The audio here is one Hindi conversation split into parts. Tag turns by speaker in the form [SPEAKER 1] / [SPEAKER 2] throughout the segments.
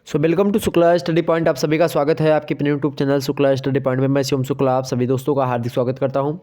[SPEAKER 1] Welcome to Shukla study point. आप सभी का स्वागत है आपके अपने YouTube channel Shukla study point में। मैं शिवम शुक्ला आप सभी दोस्तों का हार्दिक स्वागत करता हूं।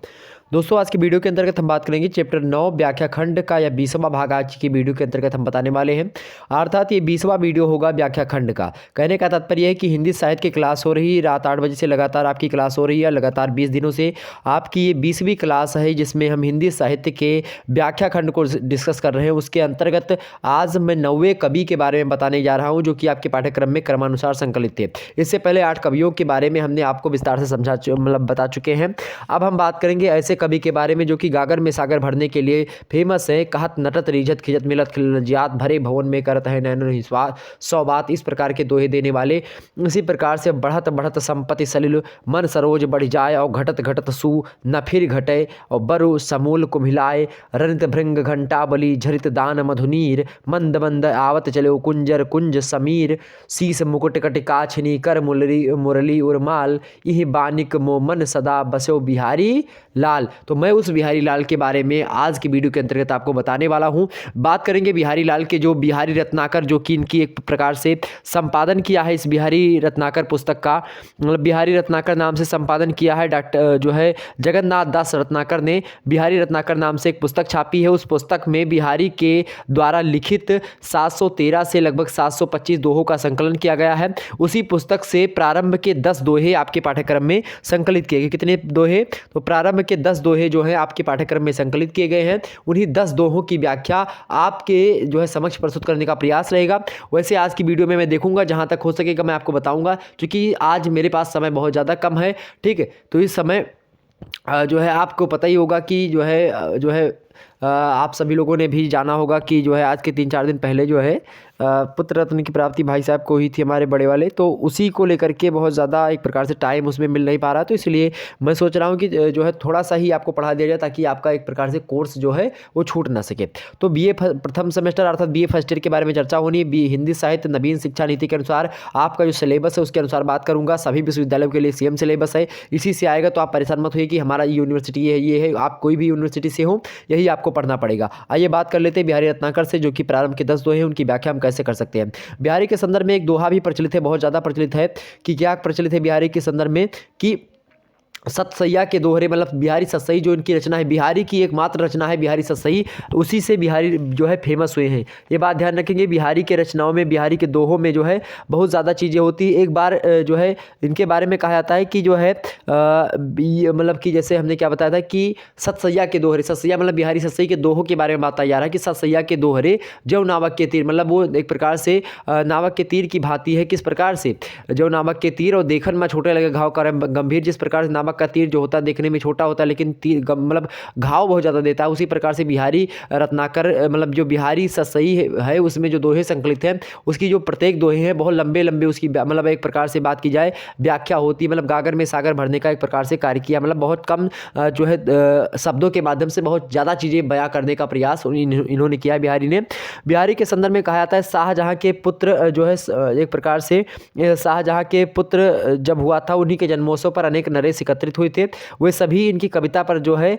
[SPEAKER 1] दोस्तों आज की वीडियो के अंतर्गत हम बात करेंगे चैप्टर 9 व्याख्या खंड का या 20वां भाग आज की वीडियो के अंतर्गत हम बताने वाले हैं। अर्थात ये 20वां वीडियो होगा व्याख्या खंड का। कहने का तात्पर्य है कि हिंदी साहित्य की क्लास हो रही है, रात 8 बजे से लगातार आपकी क्लास हो रही है। लगातार 20 दिनों से आपकी ये 20वीं क्लास है जिसमें हम हिंदी साहित्य के व्याख्या खंड को डिस्कस कर रहे हैं। उसके अंतर्गत आज मैं 9वें कवि के बारे में बताने जा रहा हूँ जो कि आपके पाठ्यक्रम में क्रमानुसार संकलित थे। इससे पहले 8 कवियों के बारे में हमने आपको विस्तार से बता चुके हैं। अब हम बात करेंगे ऐसे कवि के बारे में जो कि गागर में सागर भरने के लिए फेमस है। कहत नटत रिझत खिजत मिलत खिलजियात भरे भवन में करत है नैन सौ बात, इस प्रकार के दोहे देने वाले। इसी प्रकार से बढ़त बढ़त संपत्ति सलिल मन सरोज बढ़ जाए और घटत घटत सु न फिर घटे और बरु समूल कुम्हिलाए रनित भृंग घंटा बलि झरित दान मधुनीर मंद मंद आवत चले कुंजर कुंज समीर शीस मुकुट कटिकाछनी कर मुरली उर्माल यही बानिक मोमन सदा बसो बिहारी लाल। तो मैं उस बिहारी लाल के बारे में आज की वीडियो के अंतर्गत आपको बताने वाला हूं। बात करेंगे बिहारी लाल के, जो बिहारी रत्नाकर जो कि इनकी एक प्रकार से संपादन किया है इस बिहारी रत्नाकर पुस्तक का, मतलब बिहारी रत्नाकर नाम से संपादन किया है डॉक्टर जो है जगन्नाथ दास रत्नाकर ने बिहारी रत्नाकर नाम से एक पुस्तक छापी है। उस पुस्तक में बिहारी के द्वारा लिखित 713 से लगभग 725 दोहों का संकलन किया गया है। उसी पुस्तक से प्रारंभ के 10 दोहे आपके पाठ्यक्रम में संकलित किए गए। कितने दोहे? तो प्रारंभ के 10 दोहे जो है आपके पाठ्यक्रम में संकलित किए गए हैं। उन्हीं 10 दोहों की व्याख्या आपके जो है समक्ष प्रस्तुत करने का प्रयास रहेगा। वैसे आज की वीडियो में मैं देखूंगा जहां तक हो सकेगा मैं आपको बताऊंगा, क्योंकि आज मेरे पास समय बहुत ज़्यादा कम है। ठीक है, तो इस समय जो है आपको पता ही होगा कि जो है आप सभी लोगों ने भी जाना होगा कि जो है आज के 3-4 दिन पहले जो है पुत्र रत्न की प्राप्ति भाई साहब को ही थी हमारे बड़े वाले, तो उसी को लेकर के बहुत ज़्यादा एक प्रकार से टाइम उसमें मिल नहीं पा रहा। तो इसलिए मैं सोच रहा हूँ कि जो है थोड़ा सा ही आपको पढ़ा दिया जाए ताकि आपका एक प्रकार से कोर्स जो है वो छूट ना सके। तो बीए प्रथम सेमेस्टर अर्थात बीए फर्स्ट ईयर के बारे में चर्चा होनी। हिंदी साहित्य नवीन शिक्षा नीति के अनुसार आपका जो सिलेबस है उसके अनुसार बात करूँगा। सभी विश्वविद्यालयों के लिए सेम सिलेबस है, इसी से आएगा। तो आप परेशान मत होइए कि हमारा यूनिवर्सिटी ये है। आप कोई भी यूनिवर्सिटी से हो यही आपको पढ़ना पड़ेगा। आइए बात कर लेते हैं बिहारी रत्नाकर से, जो कि प्रारंभ के 10 दोहे हैं उनकी व्याख्या हम कैसे कर सकते हैं। बिहारी के संदर्भ में एक दोहा भी प्रचलित है, बहुत ज्यादा प्रचलित है। कि क्या प्रचलित है बिहारी के संदर्भ में कि सतसैया के दोहरे, मतलब बिहारी सतसई जो इनकी रचना है, बिहारी की एकमात्र रचना है बिहारी सतसई, उसी से बिहारी जो है फेमस हुए हैं। ये बात ध्यान रखेंगे, बिहारी के रचनाओं में बिहारी के दोहों में जो है बहुत ज़्यादा चीज़ें होती है। एक बार जो है इनके बारे में कहा जाता है कि जो है मतलब कि जैसे हमने क्या बताया था कि सतसैया के दोहरे, सतसैया मतलब बिहारी सतसई के दोहों के बारे में बताया जा रहा है कि सतसैया के दोहरे जो नावक के तीर, मतलब वो एक प्रकार से नावक के तीर की भांति है। किस प्रकार से? जो नावक के तीर और देखन में छोटे लगे घाव कर गंभीर, जिस प्रकार से नावक का तीर जो होता है देखने में छोटा होता है लेकिन तीर मतलब घाव बहुत ज़्यादा देता है, उसी प्रकार से बिहारी रत्नाकर मतलब जो बिहारी सतसई है उसमें जो दोहे संकलित हैं उसकी जो प्रत्येक दोहे हैं बहुत लंबे लंबे उसकी मतलब एक प्रकार से बात की जाए व्याख्या होती है। मतलब गागर में सागर भरने का एक प्रकार से कार्य किया, मतलब बहुत कम जो है शब्दों के माध्यम से बहुत ज़्यादा चीज़ें बयां करने का प्रयास इन्होंने किया है बिहारी ने। बिहारी के संदर्भ में कहा जाता है शाहजहाँ के पुत्र जो है एक प्रकार से शाहजहाँ के पुत्र जब हुआ था उन्हीं के जन्मोत्सव पर अनेक नरेश एकत्रित हुए थे। वे सभी इनकी कविता पर जो है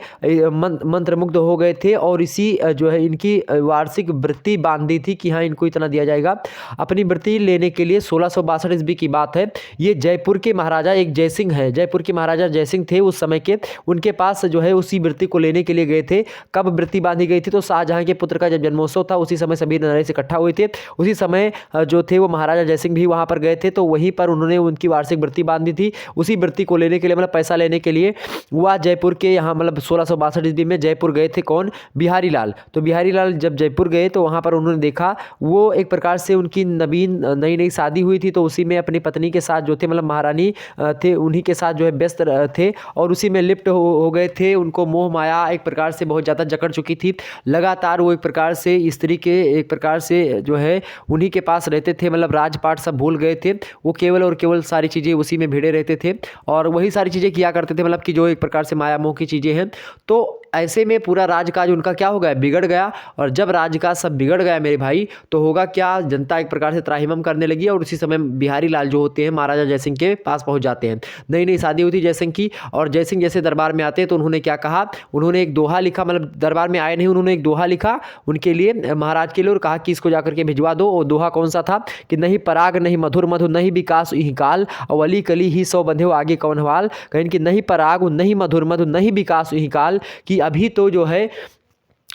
[SPEAKER 1] मंत्रमुग्ध हो गए थे और इसी जो है इनकी वार्षिक वृत्ति बांधी थी कि हाँ इनको इतना दिया जाएगा। अपनी वृत्ति लेने के लिए 1662 ईस्वी की बात है। ये जयपुर के महाराजा एक जयसिंह है, जयपुर के महाराजा जयसिंह थे उस समय के, उनके पास जो है उसी वृत्ति को लेने के लिए गए थे। कब वृत्ति बांधी गई थी? तो शाहजहाँ के पुत्र का जब जन्मोत्सव था उसी समय सभी नरेश इकट्ठा हुए थे। उसी समय जो थे वो महाराजा जयसिंह भी वहाँ पर गए थे, तो वहीं पर उन्होंने उनकी वार्षिक वृत्ति बांधी थी। उसी वृत्ति को लेने के लिए मतलब पैसा लेने के लिए वह जयपुर के यहाँ मतलब 1662 ईस्वी में जयपुर गए थे। कौन? बिहारी लाल। तो बिहारी लाल जब जयपुर गए तो वहाँ पर उन्होंने देखा वो एक प्रकार से उनकी नई नई शादी हुई थी, तो उसी में अपनी पत्नी के साथ जो थे मतलब महारानी थे उन्हीं के साथ जो है व्यस्त थे और उसी में लिप्त हो गए थे। उनको मोह माया एक प्रकार से बहुत ज़्यादा जकड़ चुकी थी। लगातार वो एक प्रकार से स्त्री के एक प्रकार से जो है उन्हीं के पास रहते थे, मतलब राजपाट सब भूल गए थे। वो केवल और केवल सारी चीज़ें उसी में भिड़े रहते थे और वही सारी चीज़ें किया करते थे, मतलब कि जो एक प्रकार से माया मोह की चीज़ें हैं। तो ऐसे में पूरा राजकाज उनका क्या हो गया, बिगड़ गया। और जब राजकाज सब बिगड़ गया मेरे भाई, तो होगा क्या, जनता एक प्रकार से त्राहिमाम करने लगी। और उसी समय बिहारी लाल जो होते हैं महाराजा जयसिंह के पास पहुंच जाते हैं। नई नई शादी हुई थी जयसिंह की, और जयसिंह जैसे दरबार में आते हैं तो उन्होंने क्या कहा, उन्होंने एक दोहा लिखा, मतलब दरबार में आए नहीं, उन्होंने एक दोहा लिखा उनके लिए, महाराज के लिए, और कहा कि इसको जाकर के भिजवा दो। और दोहा कौन सा था कि नहीं पराग नहीं मधुर मधु नहीं विकास इहि काल, अवली कली ही सौ बंधे आगे कौन हवाल। कहें कि नहीं पराग नहीं मधुर मधु नहीं विकास इहि काल, कि अभी तो जो है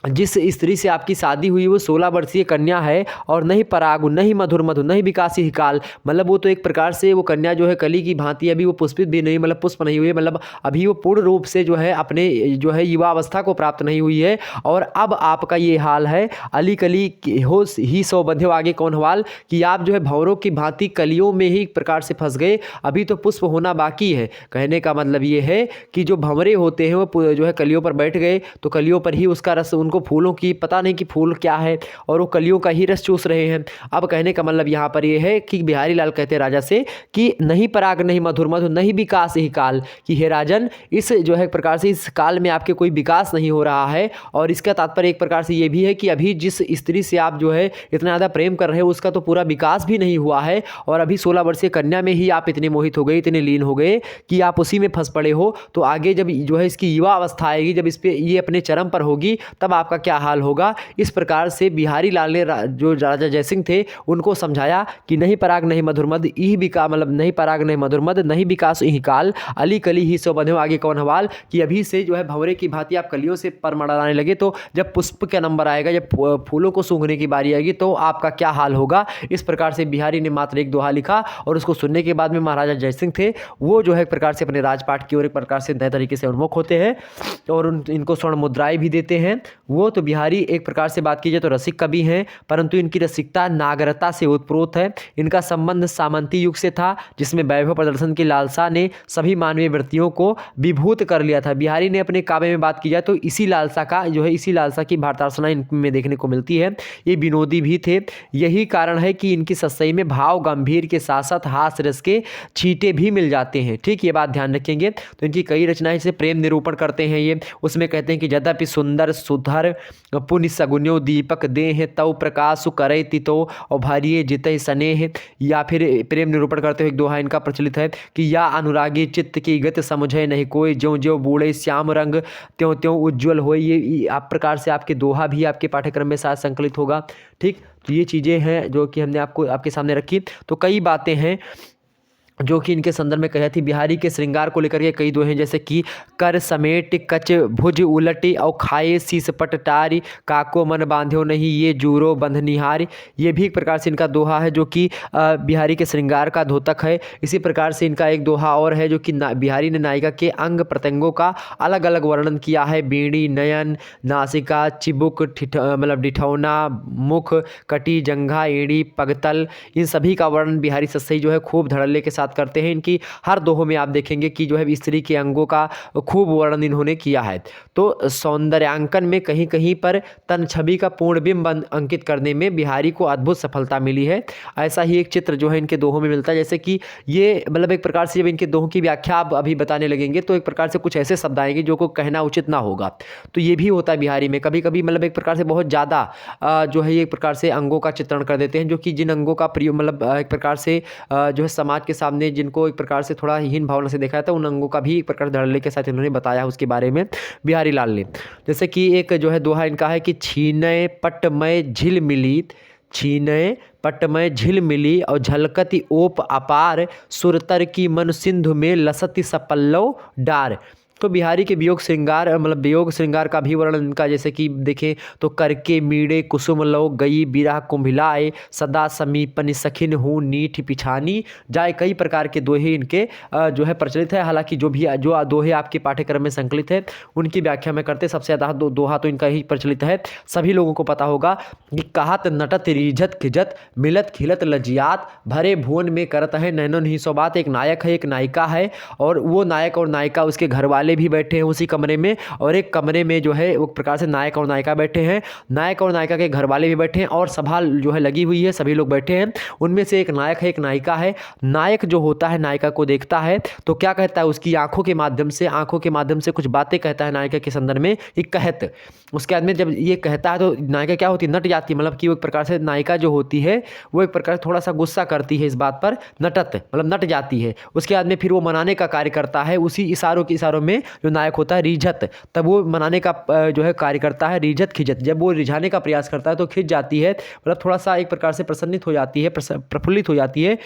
[SPEAKER 1] जिस स्त्री से आपकी शादी हुई वो 16 वर्षीय कन्या है, और नहीं परागु नहीं मधुर मधु नहीं विकासी ही काल, मतलब वो तो एक प्रकार से वो कन्या जो है कली की भांति, अभी वो पुष्पित भी नहीं, मतलब पुष्प नहीं हुई है, मतलब अभी वो पूर्ण रूप से जो है अपने जो है युवा अवस्था को प्राप्त नहीं हुई है। और अब आपका ये हाल है, अली कली हो ही सौ बंधे आगे कौन हवाल, कि आप जो है भंवरों की भांति कलियों में ही प्रकार से फंस गए, अभी तो पुष्प होना बाकी है। कहने का मतलब ये है कि जो भंवरे होते हैं वो जो है कलियों पर बैठ गए, तो कलियों पर ही उसका रस, उनको फूलों की पता नहीं कि फूल क्या है, और वो कलियों का ही रस चूस रहे हैं। अब कहने का मतलब यहाँ पर ये है कि बिहारी लाल कहते हैं राजा से कि नहीं पराग नहीं मधुर मधु नहीं विकास ही काल, कि हे राजन, इस जो है प्रकार से इस काल में आपके कोई विकास नहीं हो रहा है। और इसका तात्पर्य एक प्रकार से ये भी है कि अभी जिस स्त्री से आप जो है इतना ज़्यादा प्रेम कर रहे हो उसका तो पूरा विकास भी नहीं हुआ है, और अभी 16 वर्षीय कन्या में ही आप इतने मोहित हो गए, इतने लीन हो गए कि आप उसी में फंस पड़े हो। तो आगे जब जो है इसकी युवा अवस्था आएगी, जब इस पे ये अपने चरम पर होगी, तब आपका क्या हाल होगा। इस प्रकार से बिहारी लाल ने जो राजा जयसिंह थे उनको समझाया कि नहीं पराग नहीं मधुर मद इह विका, मतलब नहीं पराग नहीं मधुर मद नहीं विकास इहि काल, अली कली ही सो बंधे आगे कौन हवाल, कि अभी से जो है भंवरे की भांति आप कलियों से पर मड़ाने लगे, तो जब पुष्प का नंबर आएगा, जब फूलों को सूंघने की बारी आएगी, तो आपका क्या हाल होगा। इस प्रकार से बिहारी ने मात्र एक दोहा लिखा, और उसको सुनने के बाद में महाराजा जयसिंह थे वो जो है एक प्रकार से अपने राजपाट की ओर एक प्रकार से नए तरीके से उन्मुख होते हैं, और इनको स्वर्ण मुद्राएं भी देते हैं। वो तो बिहारी एक प्रकार से बात की जाए तो रसिक कवि हैं, परंतु इनकी रसिकता नागरता से उत्प्रोत है। इनका संबंध सामंती युग से था, जिसमें वैभव प्रदर्शन की लालसा ने सभी मानवीय वृत्तियों को विभूत कर लिया था। बिहारी ने अपने काव्य में बात की जाए तो इसी लालसा का जो है इसी लालसा की भावदर्शना इनमें देखने को मिलती है। ये विनोदी भी थे, यही कारण है कि इनकी सच्चाई में भाव गंभीर के साथ साथ हास्य रस के छींटे भी मिल जाते हैं। ठीक, ये बात ध्यान रखेंगे। तो इनकी कई रचनाएं से प्रेम निरूपण करते हैं ये, उसमें कहते हैं कि यद्यपि सुंदर सुधर पुण्य सगुन्यो दीपक देह तव प्रकाश करे तितो और भारिये जितय स्नेह, या फिर प्रेम निरूपण करते हुए एक दोहा इनका प्रचलित है कि या अनुरागी चित्त की गति समझे नहीं कोई, ज्यों ज्यों बूढ़े श्याम रंग त्यों त्यों उज्ज्वल हो। ये आप प्रकार से आपके दोहा भी आपके पाठ्यक्रम में शायद संकलित होगा। ठीक, तो ये चीज़ें हैं जो कि हमने आपको आपके सामने रखी। तो कई बातें हैं जो कि इनके संदर्भ में कही थी। बिहारी के श्रृंगार को लेकर के कई दोहे हैं, जैसे कि कर समेट कच भुज उलटी और खाए शीस पट टारी, काको मन बांध्यो नहीं ये जूरो बंधनिहारी। ये भी एक प्रकार से इनका दोहा है जो कि बिहारी के श्रृंगार का द्योतक है। इसी प्रकार से इनका एक दोहा और है जो कि बिहारी ने नायिका के अंग प्रत्यंगों का अलग अलग वर्णन किया है। बीड़ी, नयन, नासिका, चिबुक, मतलब डिठौना, मुख, कटी, जंघा, एड़ी, पगतल, इन सभी का वर्णन बिहारी सस्सई जो है खूब धड़ल्ले के साथ करते हैं। इनकी हर दोहों में आप देखेंगे कि जो है स्त्री के अंगों का खूब वर्णन इन्होंने किया है। तो सौंदर्यांकन में कहीं कहीं पर तन छवि का पूर्ण बिंब अंकित करने में बिहारी को अद्भुत सफलता मिली है। ऐसा ही एक चित्र जो है इनके दोहों में मिलता है, जैसे कि ये मतलब एक प्रकार से जब इनके दोहों की व्याख्या आप अभी बताने लगेंगे तो एक प्रकार से कुछ ऐसे शब्द आएंगे जो को कहना उचित ना होगा। तो ये भी होता है बिहारी में, कभी कभी मतलब एक प्रकार से बहुत ज़्यादा जो है एक प्रकार से अंगों का चित्रण कर देते हैं, जो कि जिन अंगों का प्रयोग मतलब एक प्रकार से जो है समाज के सामने जिनको एक प्रकार से थोड़ा हीन भावना से देखा था, उन अंगों का भी एक प्रकार धड़ल्ले के साथ इन्होंने बताया उसके बारे में बिहारी लाल ने। जैसे कि एक जो है दोहा इनका है कि छीने पटमय झिल मिली, छीने पटमय झिल मिली और झलकती ओप अपार, सुरतर की मन सिंधु में लसती सपल्लव डार। तो बिहारी के वियोग श्रृंगार मतलब वियोग श्रृंगार का भी वर्णन इनका, जैसे कि देखें तो करके मीड़े कुसुम लो गई बिरह कुंभिलाए, सदा समीपन सखिन हूँ नीठ पिछानी जाए। कई प्रकार के दोहे इनके जो है प्रचलित है। हालांकि जो दोहे आपके पाठ्यक्रम में संकलित है उनकी व्याख्या में करते सबसे ज़्यादा दोहा तो इनका ही प्रचलित है। सभी लोगों को पता होगा कि कहत नटत रिझत खिजत मिलत खिलत लजियात, भरे भुवन में करत है नैनो नहीं सो बात। एक नायक है, एक नायिका है, और वो नायक और नायिका उसके घर वाले वाले भी बैठे हैं उसी कमरे में, और एक कमरे में जो है वो प्रकार से नायक और नायिका बैठे हैं, नायक और नायिका के घर वाले भी बैठे हैं, और सभा जो है लगी हुई है, सभी लोग बैठे हैं। उनमें से एक नायक है, एक नायिका है। नायक जो होता है नायिका को देखता है तो क्या कहता है, उसकी आंखों के माध्यम से कुछ बातें कहता है नायिका के संदर्भ में, एक कहत। उसके बाद में जब ये कहता है तो नायिका क्या होती है, नट जाती है, मतलब कि वो एक प्रकार से नायिका जो होती है वो एक प्रकार थोड़ा सा गुस्सा करती है इस बात पर, नटत मतलब नट जाती है। उसके बाद में फिर वो मनाने का कार्य करता है, उसी इशारों में जो नायक होता है रिझत, तब वो मनाने का जो है कार्य करता है, रिझत खिजत, जब वो रिझाने का प्रयास करता है तो खिंच जाती है, मतलब थोड़ा सा एक प्रकार से प्रसन्नित हो जाती है, प्रफुल्लित हो जाती है।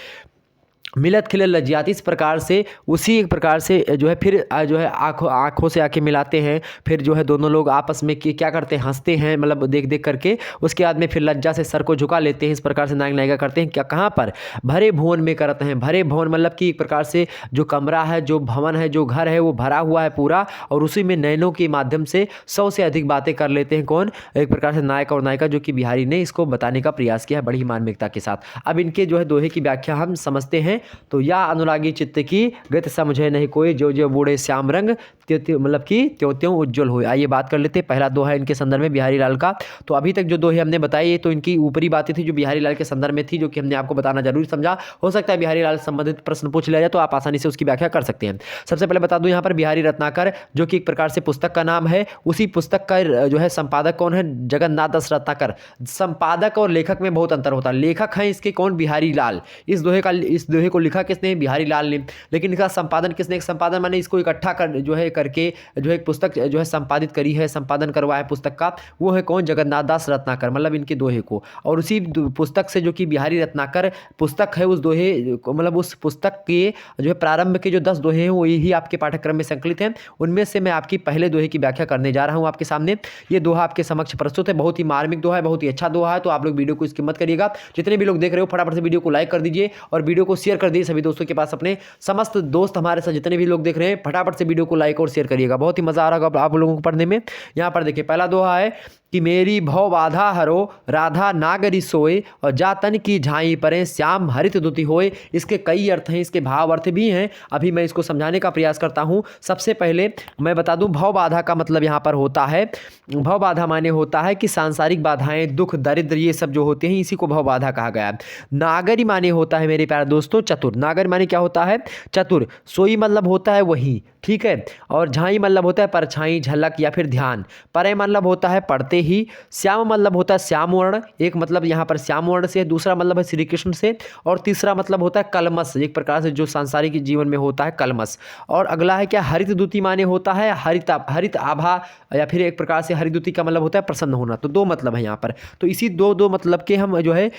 [SPEAKER 1] मिलत खिलत लज्जाती, इस प्रकार से उसी एक प्रकार से जो है फिर जो है आँखों से आके मिलाते हैं, फिर जो है दोनों लोग आपस में क्या करते हैं, हंसते हैं, मतलब देख देख करके। उसके बाद में फिर लज्जा से सर को झुका लेते हैं, इस प्रकार से नायक नायिका करते हैं। क्या कहाँ पर, भरे भुवन में करते हैं। भरे भवन मतलब कि एक प्रकार से जो कमरा है, जो भवन है, जो घर है वो भरा हुआ है पूरा, और उसी में नयनों के माध्यम से 100 से अधिक बातें कर लेते हैं। कौन, एक प्रकार से नायक और नायिका, जो कि बिहारी ने इसको बताने का प्रयास किया है बड़ी मार्मिकता के साथ। अब इनके जो है दोहे की व्याख्या हम समझते हैं। तो या अनुरागी चित्त की गत समझे नहीं कोई, जो जो बूढ़े श्याम रंग मतलब कि त्यों त्यों उज्जवल हो। आइए बात कर लेते हैं पहला दोहा इनके संदर्भ में बिहारी लाल का। तो अभी तक जो दोहे हमने बताई तो इनकी ऊपरी बातें थी जो बिहारी लाल के संदर्भ में थी, जो कि हमने आपको बताना जरूरी समझा। हो सकता है बिहारी लाल संबंधित प्रश्न पूछ लिया जाए तो आप आसानी से उसकी व्याख्या कर सकते हैं। सबसे पहले बता दूं यहाँ पर बिहारी रत्नाकर जो कि एक प्रकार से पुस्तक का नाम है, उसी पुस्तक का जो है संपादक कौन है, जगन्नाथ दास रत्नाकर। संपादक और लेखक में बहुत अंतर होता है। लेखक हैं इसके कौन, बिहारी लाल। इस दोहे को लिखा किसने, बिहारी लाल ने, लेकिन इसका संपादन किसने, संपादन माने इसको इकट्ठा कर जो है करके जो है एक पुस्तक जो है संपादित करी है, संपादन करवाया पुस्तक का, वो है कौन, जगन्नाथ दास रत्नाकर, मतलब इनके दोहे को। और उसी पुस्तक से जो कि बिहारी रत्नाकर पुस्तक है, उस दोहे मतलब उस पुस्तक के जो है प्रारंभ के जो 10 दोहे हैं वो यही आपके पाठ्यक्रम में संकलित हैं। उनमें से मैं आपकी पहले दोहे की व्याख्या करने जा रहा हूँ आपके सामने। ये दोहा आपके समक्ष प्रस्तुत है, बहुत ही मार्मिक दोहा है, बहुत ही अच्छा दोहा है। तो आप लोग वीडियो को इसकी मत करिएगा। जितने भी लोग देख रहे हो फटाफट से वीडियो को लाइक कर दीजिए और वीडियो को शेयर कर दीजिए सभी दोस्तों के पास। अपने समस्त दोस्त हमारे साथ जितने भी लोग देख रहे हैं फटाफट से वीडियो को लाइक और शेयर करिएगा, बहुत ही मजा आ रहा होगा आप लोगों को पढ़ने में। यहाँ पर देखिए पहला दोहा है कि मेरी भव बाधा हरो राधा नागरी सोए, और जातन की झाई परे श्याम हरित दुति होए। इसके कई अर्थ हैं, इसके भाव अर्थ भी हैं, अभी मैं इसको समझाने का प्रयास करता हूँ। सबसे पहले मैं बता दूं भव बाधा का मतलब यहाँ पर होता है, भव बाधा माने होता है कि सांसारिक बाधाएं, दुख, दरिद्र, ये सब जो होते हैं इसी को भव बाधा कहा गया है। नागरी माने होता है मेरे प्यारे दोस्तों चतुर। नागर माने क्या होता है, चतुर। सोई मतलब होता है वही, ठीक है। और झाई मतलब होता है परछाई, झलक या फिर ध्यान। परे मतलब होता है पढ़ते ही। श्याम मतलब होता है श्याम वर्ण, एक मतलब यहाँ पर श्याम वर्ण से, दूसरा मतलब है श्री कृष्ण से, और तीसरा मतलब होता है कलमस, एक प्रकार से जो सांसारिक जीवन में होता है कलमस। और अगला है क्या, हरित दूती माने होता है हरित आभा, या फिर एक प्रकार से हरित दूती का मतलब होता है प्रसन्न होना। तो दो मतलब है यहाँ पर, तो इसी दो मतलब के हम जो है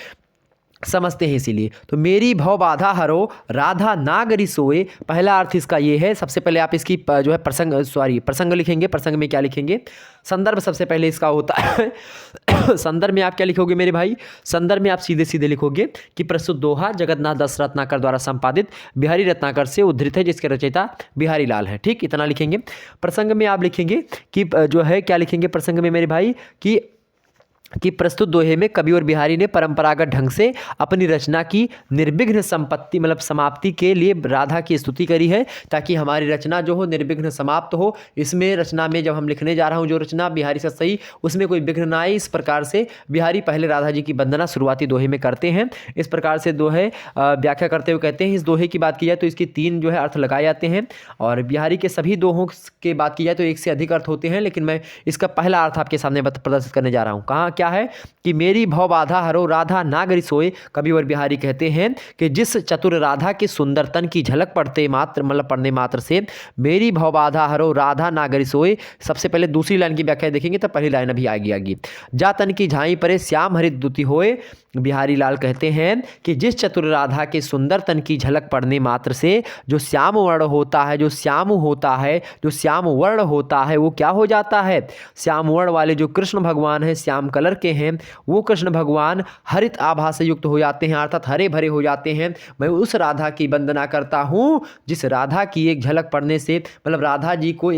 [SPEAKER 1] समझते हैं। इसीलिए तो मेरी भव बाधा हरो राधा नागरी सोए, पहला अर्थ इसका ये है। सबसे पहले आप इसकी जो है प्रसंग लिखेंगे। प्रसंग में क्या लिखेंगे, संदर्भ सबसे पहले इसका होता है संदर्भ में आप क्या लिखोगे मेरे भाई, संदर्भ में आप सीधे सीधे लिखोगे कि प्रस्तुत दोहा जगन्नाथ दास रत्नाकर द्वारा संपादित बिहारी रत्नाकर से उद्धृत है, जिसके रचयिता बिहारी लाल है। ठीक, इतना लिखेंगे। प्रसंग में आप लिखेंगे कि जो है क्या लिखेंगे प्रसंग में मेरे भाई कि प्रस्तुत दोहे में कवि और बिहारी ने परंपरागत ढंग से अपनी रचना की निर्विघ्न संपत्ति मतलब समाप्ति के लिए राधा की स्तुति करी है, ताकि हमारी रचना जो हो निर्विघ्न समाप्त हो। इसमें रचना में जब हम लिखने जा रहा हूँ जो रचना बिहारी से सही, उसमें कोई विघ्न ना आए, इस प्रकार से बिहारी पहले राधा जी की वंदना शुरुआती दोहे में करते हैं। इस प्रकार से दोहे व्याख्या करते हुए कहते हैं, इस दोहे की बात की जाए तो इसकी 3 जो है अर्थ लगाए जाते हैं, और बिहारी के सभी दोहों के बात की जाए तो 1 से अधिक अर्थ होते हैं, लेकिन मैं इसका पहला अर्थ आपके सामने प्रदर्शित करने जा रहा हूँ। कहाँ क्या है कि मेरी भव बाधा हरो राधा नागरी सोए। कवि और बिहारी कहते हैं कि जिस चतुर राधा के सुंदर तन की झलक पढ़ते मात्र मतलब पढ़ने मात्र से मेरी भव बाधा हरो राधा नागरी सोए। सबसे पहले दूसरी लाइन की व्याख्या देखेंगे तो पहली लाइन अभी आएगी। जा तन की झाई परे श्याम हरित दुति होए। बिहारी लाल कहते हैं कि जिस चतुर राधा के सुंदर तन की झलक पढ़ने मात्र से जो श्याम वर्ण होता है, जो श्याम वर्ण होता है वो क्या हो जाता है, श्याम वर्ण वाले जो कृष्ण भगवान हैं, श्याम कलर के हैं, वो कृष्ण भगवान हरित आभा से युक्त हो जाते हैं, अर्थात हरे भरे हो जाते हैं। मैं उस राधा की वंदना करता हूँ जिस राधा की एक झलक पढ़ने से मतलब राधा जी को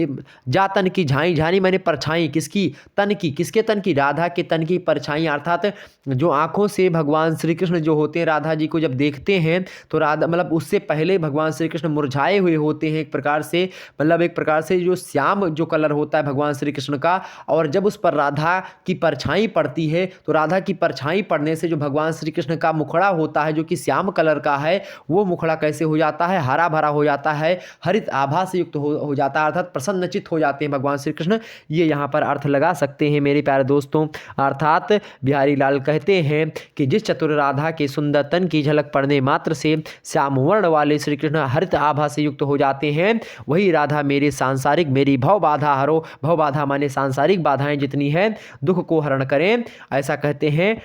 [SPEAKER 1] जा तन की झाई, झानी मैंने परछाई, किसकी, तन की, किसके तन की, राधा के तन की परछाई, अर्थात जो आंखों से से भगवान श्री कृष्ण जो होते हैं राधा जी को जब देखते हैं तो राधा मतलब उससे पहले भगवान श्री कृष्ण मुरझाए हुए होते हैं एक प्रकार से, मतलब एक प्रकार से जो श्याम जो कलर होता है भगवान श्री कृष्ण का, और जब उस पर राधा की परछाई पड़ती है तो राधा की परछाई पड़ने से जो भगवान श्री कृष्ण का मुखड़ा होता है जो कि श्याम कलर का है, वो मुखड़ा कैसे हो जाता है, हरा भरा हो जाता है, हरित आभा से युक्त हो जाता है, अर्थात प्रसन्नचित हो जाते हैं भगवान श्री कृष्ण। ये यहाँ पर अर्थ लगा सकते हैं मेरे प्यारे दोस्तों। अर्थात बिहारी लाल कहते हैं कि जिस चतुर राधा के सुंदर तन की झलक पड़ने मात्र से श्याम वर्ण वाले श्री कृष्ण हरित आभा से युक्त हो जाते हैं, वही राधा मेरे सांसारिक मेरी भव बाधा हरो, भव बाधा माने सांसारिक बाधाएं जितनी हैं दुख को हरण करें। ऐसा कहते हैं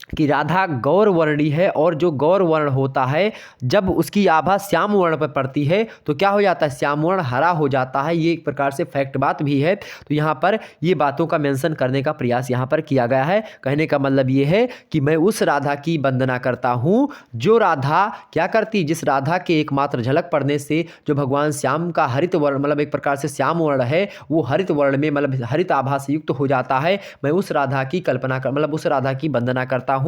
[SPEAKER 1] कि राधा गौर वर्णी है, और जो गौर वर्ण होता है जब उसकी आभा श्याम वर्ण पर पड़ती है तो क्या हो जाता है, श्याम वर्ण हरा हो जाता है। ये एक प्रकार से फैक्ट बात भी है। तो यहाँ पर ये बातों का मेंशन करने का प्रयास यहाँ पर किया गया है। कहने का मतलब ये है कि मैं उस राधा की वंदना करता हूँ जो राधा क्या करती, जिस राधा के एकमात्र झलक पड़ने से जो भगवान श्याम का हरित वर्ण मतलब एक प्रकार से श्याम वर्ण है वो हरित वर्ण में मतलब हरित आभा से युक्त हो जाता है। मैं उस राधा की कल्पना कर मतलब उस राधा की वंदना करता हूं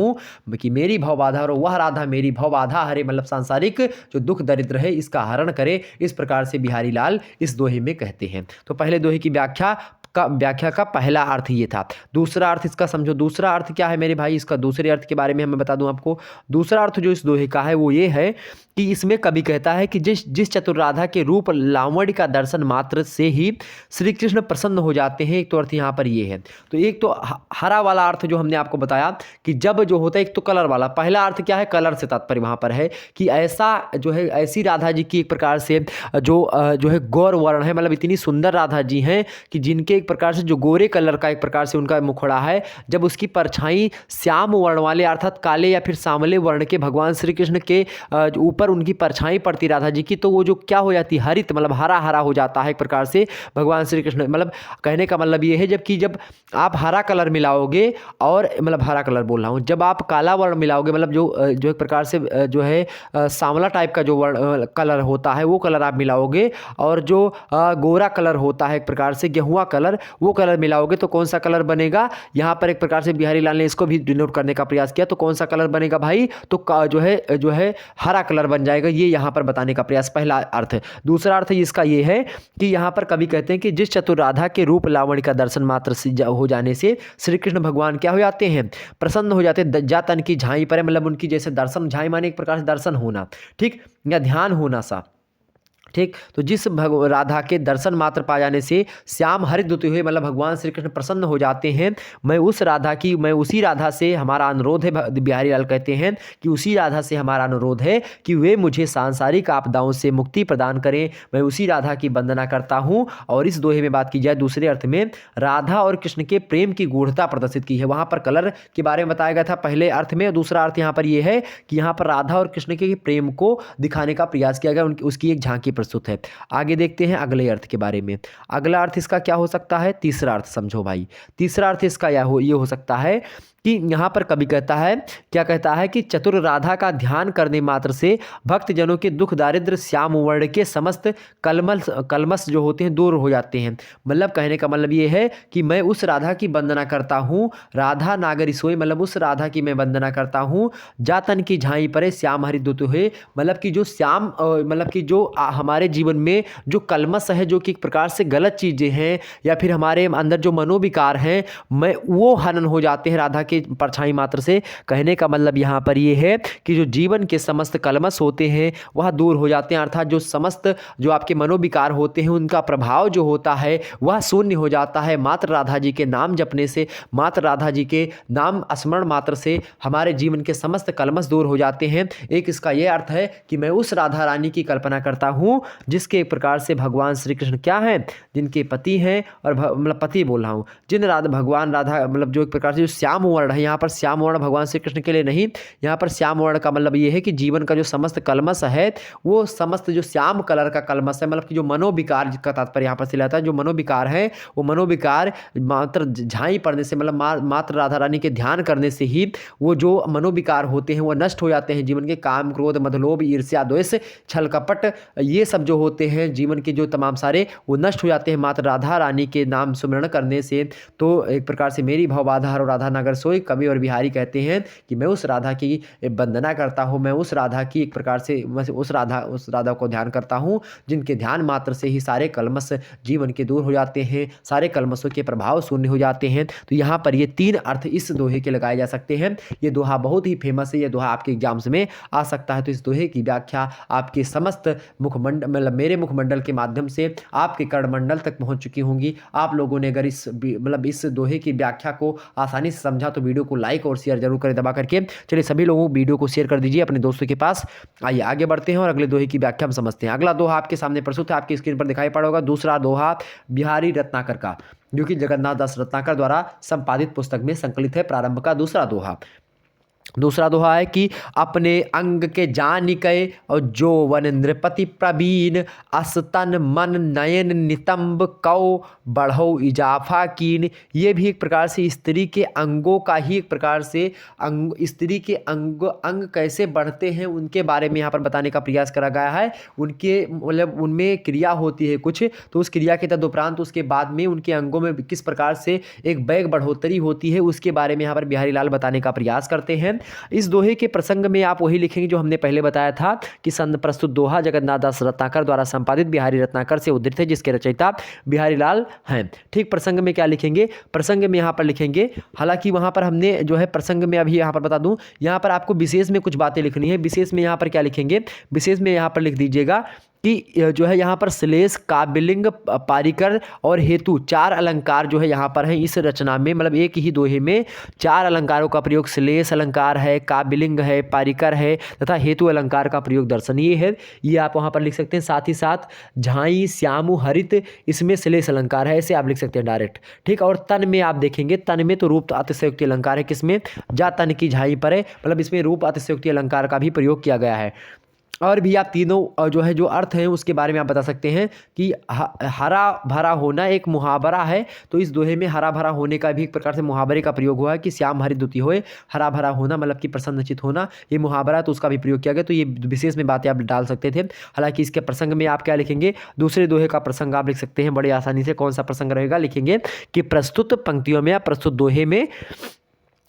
[SPEAKER 1] कि मेरी भव बाधा और वह राधा मेरी भव बाधा हरे, मतलब सांसारिक जो दुख दरिद्र है इसका हरण करे। इस प्रकार से बिहारी लाल इस दोहे में कहते हैं। तो पहले दोहे की व्याख्या का पहला अर्थ ये था। दूसरा अर्थ इसका समझो, दूसरा अर्थ क्या है मेरे भाई, इसका दूसरे अर्थ के बारे में मैं बता दूं आपको। दूसरा अर्थ जो इस दोहे का है वो ये है कि इसमें कवि कहता है कि जिस चतुर राधा के रूप लावण्य का दर्शन मात्र से ही श्री कृष्ण प्रसन्न हो जाते हैं। एक तो अर्थ यहाँ पर ये है। तो एक तो हरा वाला अर्थ जो हमने आपको बताया कि जब जो होता है, एक तो कलर वाला, पहला अर्थ क्या है, कलर से तात्पर्य वहाँ पर है कि ऐसा जो है ऐसी राधा जी की एक प्रकार से जो है गौर वर्ण है, मतलब इतनी सुंदर राधा जी हैं कि जिनके एक प्रकार से जो गोरे कलर का एक प्रकार से उनका मुखड़ा है, जब उसकी परछाई श्याम वर्ण वाले अर्थात काले या फिर सांवले वर्ण के भगवान श्री कृष्ण के ऊपर उनकी परछाई पड़ती राधा जी की, तो वो जो क्या हो जाती, हरित मतलब हरा हरा हो जाता है एक प्रकार से भगवान श्री कृष्ण। मतलब कहने का मतलब ये है जबकि जब आप हरा कलर मिलाओगे और मतलब हरा कलर बोल रहा हूँ, जब आप काला वर्ण मिलाओगे मतलब जो एक प्रकार से जो है सांवला टाइप का जो वर्ण कलर होता है वो कलर आप मिलाओगे, और जो गोरा कलर होता है एक प्रकार से गेहुआ कलर, वो कलर मिलाओगे तो कौन सा कलर बनेगा। यहाँ पर एक प्रकार से बिहारी लाल ने इसको भी डिनोट करने का प्रयास किया। तो कौन सा कलर बनेगा भाई, तो जो है हरा कलर बन जाएगा। ये यहाँ पर बताने का प्रयास पहला अर्थ। दूसरा अर्थ इसका ये है कि यहाँ पर कवि कहते हैं कि जिस चतुर राधा के रूप लावण्य का दर्शन मात्र से हो जाने से श्री कृष्ण भगवान क्या हो जाते हैं, प्रसन्न हो जाते हैं। जा तन की झाई पर, मतलब उनकी जैसे दर्शन, झाई माने एक प्रकार से दर्शन होना, ठीक, या ध्यान होना सा, ठीक। तो जिस राधा के दर्शन मात्र पा जाने से श्याम हरित होते हुए मतलब भगवान श्री कृष्ण प्रसन्न हो जाते हैं। मैं उसी राधा से हमारा अनुरोध है, बिहारी लाल कहते हैं कि उसी राधा से हमारा अनुरोध है कि वे मुझे सांसारिक आपदाओं से मुक्ति प्रदान करें। मैं उसी राधा की वंदना करता हूँ। और इस दोहे में बात की जाए दूसरे अर्थ में, राधा और कृष्ण के प्रेम की गूढ़ता प्रदर्शित की है। वहाँ पर कलर के बारे में बताया गया था पहले अर्थ में। दूसरा अर्थ यहाँ पर यह है कि यहाँ पर राधा और कृष्ण के प्रेम को दिखाने का प्रयास किया गया, उसकी एक झांकी प्रस्तुत है। आगे देखते हैं अगले अर्थ के बारे में। अगला अर्थ इसका क्या हो सकता है, तीसरा अर्थ समझो भाई। तीसरा अर्थ इसका ये हो सकता है कि यहाँ पर कवि कहता है, क्या कहता है कि चतुर राधा का ध्यान करने मात्र से भक्त जनों के दुख दारिद्र श्याम वर्ण के समस्त कलमश जो होते हैं दूर हो जाते हैं। मतलब कहने का मतलब ये है कि मैं उस राधा की वंदना करता हूँ, राधा नागरी सोई, मतलब उस राधा की मैं वंदना करता हूँ। जातन की झाई परे श्याम हरि दुत हुए, मतलब कि जो श्याम मतलब कि जो हमारे जीवन में जो कलमश है, जो कि एक प्रकार से गलत चीज़ें हैं या फिर हमारे अंदर जो मनोविकार हैं, मैं वो हनन हो जाते हैं राधा के परछाई मात्र से। कहने का मतलब यहाँ पर ये है कि जो जीवन के समस्त कलमश होते हैं वह दूर हो जाते हैं, अर्थात जो समस्त जो आपके मनोविकार होते हैं उनका प्रभाव जो होता है वह शून्य हो जाता है। मात्र राधा जी के नाम जपने से, मात्र राधा जी के नाम स्मरण मात्र से हमारे जीवन के समस्त कलमश दूर हो जाते हैं। एक इसका यह अर्थ है कि मैं उस राधा रानी की कल्पना करता हूँ जिसके एक प्रकार से भगवान श्री कृष्ण क्या हैं, जिनके पति हैं, और मतलब पति बोल रहा हूँ, जिन भगवान राधा मतलब जो एक प्रकार से जो श्याम वर्ण है, यहाँ पर श्याम वर्ण भगवान श्री कृष्ण के लिए नहीं, यहाँ पर श्याम वर्ण का मतलब ये है कि जीवन का जो समस्त कलमश है वो समस्त जो श्याम कलर का कलमश है, मतलब कि जो मनोविकार का तात्पर्य यहाँ पर से लाता है, जो मनोविकार है वो मनोविकार मात्र झाई पड़ने से, मतलब मात्र राधा रानी के ध्यान करने से ही वो जो मनोविकार होते हैं वो नष्ट हो जाते हैं। जीवन के काम क्रोध मदलोभ ईर्ष्या द्वेष छल कपट ये सब जो होते हैं जीवन के जो तमाम सारे वो नष्ट हो जाते हैं मात्र राधा रानी के नाम सुमरण करने से। तो एक प्रकार से मेरी भव बाधा और राधा नगर सोई कवि और बिहारी कहते हैं कि मैं उस राधा की वंदना करता हूँ, मैं उस राधा की एक प्रकार से उस राधा को ध्यान करता हूँ जिनके ध्यान मात्र से ही सारे कलमश जीवन के दूर हो जाते हैं, सारे कलमशों के प्रभाव शून्य हो जाते हैं। तो यहाँ पर ये 3 अर्थ इस दोहे के लगाए जा सकते हैं। ये दोहा बहुत ही फेमस है, ये दोहा आपके एग्जाम्स में आ सकता है। तो इस दोहे की व्याख्या आपके समस्त मुखमंडल मतलब मेरे मुखमंडल के माध्यम से आपके कर्णमंडल तक पहुंच चुकी होंगी। आप लोगों ने अगर इस दोहे की व्याख्या को आसानी से समझा तो वीडियो को लाइक और शेयर जरूर करें दबा करके। चलिए सभी लोगों को वीडियो को शेयर कर दीजिए अपने दोस्तों के पास। आइए आगे बढ़ते हैं और अगले दोहे की व्याख्या हम समझते हैं। अगला दोहा आपके सामने प्रस्तुत है, आपकी स्क्रीन पर दिखाई पड़ा होगा। दूसरा दोहा बिहारी रत्नाकर का, जो कि जगन्नाथ दास रत्नाकर द्वारा संपादित पुस्तक में संकलित है। प्रारंभ का दूसरा दोहा है कि अपने अंग के जान निकय और जो वन नृपति प्रवीण अस्तन मन नयन नितंब कौ बढ़ो इजाफा कीन। ये भी एक प्रकार से स्त्री के अंगों का ही एक प्रकार से स्त्री के अंग कैसे बढ़ते हैं उनके बारे में यहाँ पर बताने का प्रयास करा गया है। उनके मतलब उनमें क्रिया होती है कुछ, तो उस क्रिया के तदुपरांत उसके बाद में उनके अंगों में किस प्रकार से एक वेग बढ़ोतरी होती है उसके बारे में यहाँ पर बिहारी लाल बताने का प्रयास करते हैं। इस दोहे के प्रसंग में आप वही लिखेंगे जो हमने पहले बताया था कि प्रस्तुत दोहा जगन्नाथ दास रत्नाकर द्वारा संपादित बिहारी रत्नाकर से उद्धृत है, जिसके रचयिता बिहारी लाल हैं। ठीक, प्रसंग में क्या लिखेंगे? प्रसंग में यहाँ पर लिखेंगे, हालांकि वहाँ पर हमने जो है प्रसंग में अभी यहाँ पर बता दूँ, यहाँ पर आपको विशेष में कुछ बातें लिखनी है। विशेष में यहाँ पर क्या लिखेंगे? विशेष में यहाँ पर लिख दीजिएगा कि जो है यहाँ पर श्लेष काव्यलिंग पारिकर और हेतु 4 अलंकार जो है यहाँ पर है इस रचना में। मतलब एक ही दोहे में 4 अलंकारों का प्रयोग, श्लेष अलंकार है, काव्यलिंग है, पारिकर है तथा हेतु अलंकार का प्रयोग दर्शनीय है। ये आप वहाँ पर लिख सकते हैं। साथ ही साथ झाई श्यामु हरित, इसमें श्लेष अलंकार है, ऐसे आप लिख सकते हैं डायरेक्ट। ठीक, और तन में आप देखेंगे, तन में तो रूप अतिशयोक्ति अलंकार है, किसमें? जा तन की झाई पर है, मतलब इसमें रूप अतिशयोक्ति अलंकार का भी प्रयोग किया गया है। और भी आप तीनों जो है जो अर्थ हैं उसके बारे में आप बता सकते हैं कि हरा भरा होना एक मुहावरा है। तो इस दोहे में हरा भरा होने का भी एक प्रकार से मुहावरे का प्रयोग हुआ है कि श्याम हरित द्युति होए। हरा भरा होना मतलब कि प्रसन्नचित होना, ये मुहावरा, तो उसका भी प्रयोग किया गया। तो ये विशेष में बातें आप डाल सकते थे। हालांकि इसके प्रसंग में आप क्या लिखेंगे? दूसरे दोहे का प्रसंग आप लिख सकते हैं बड़े आसानी से। कौन सा प्रसंग रहेगा? लिखेंगे कि प्रस्तुत पंक्तियों में या प्रस्तुत दोहे में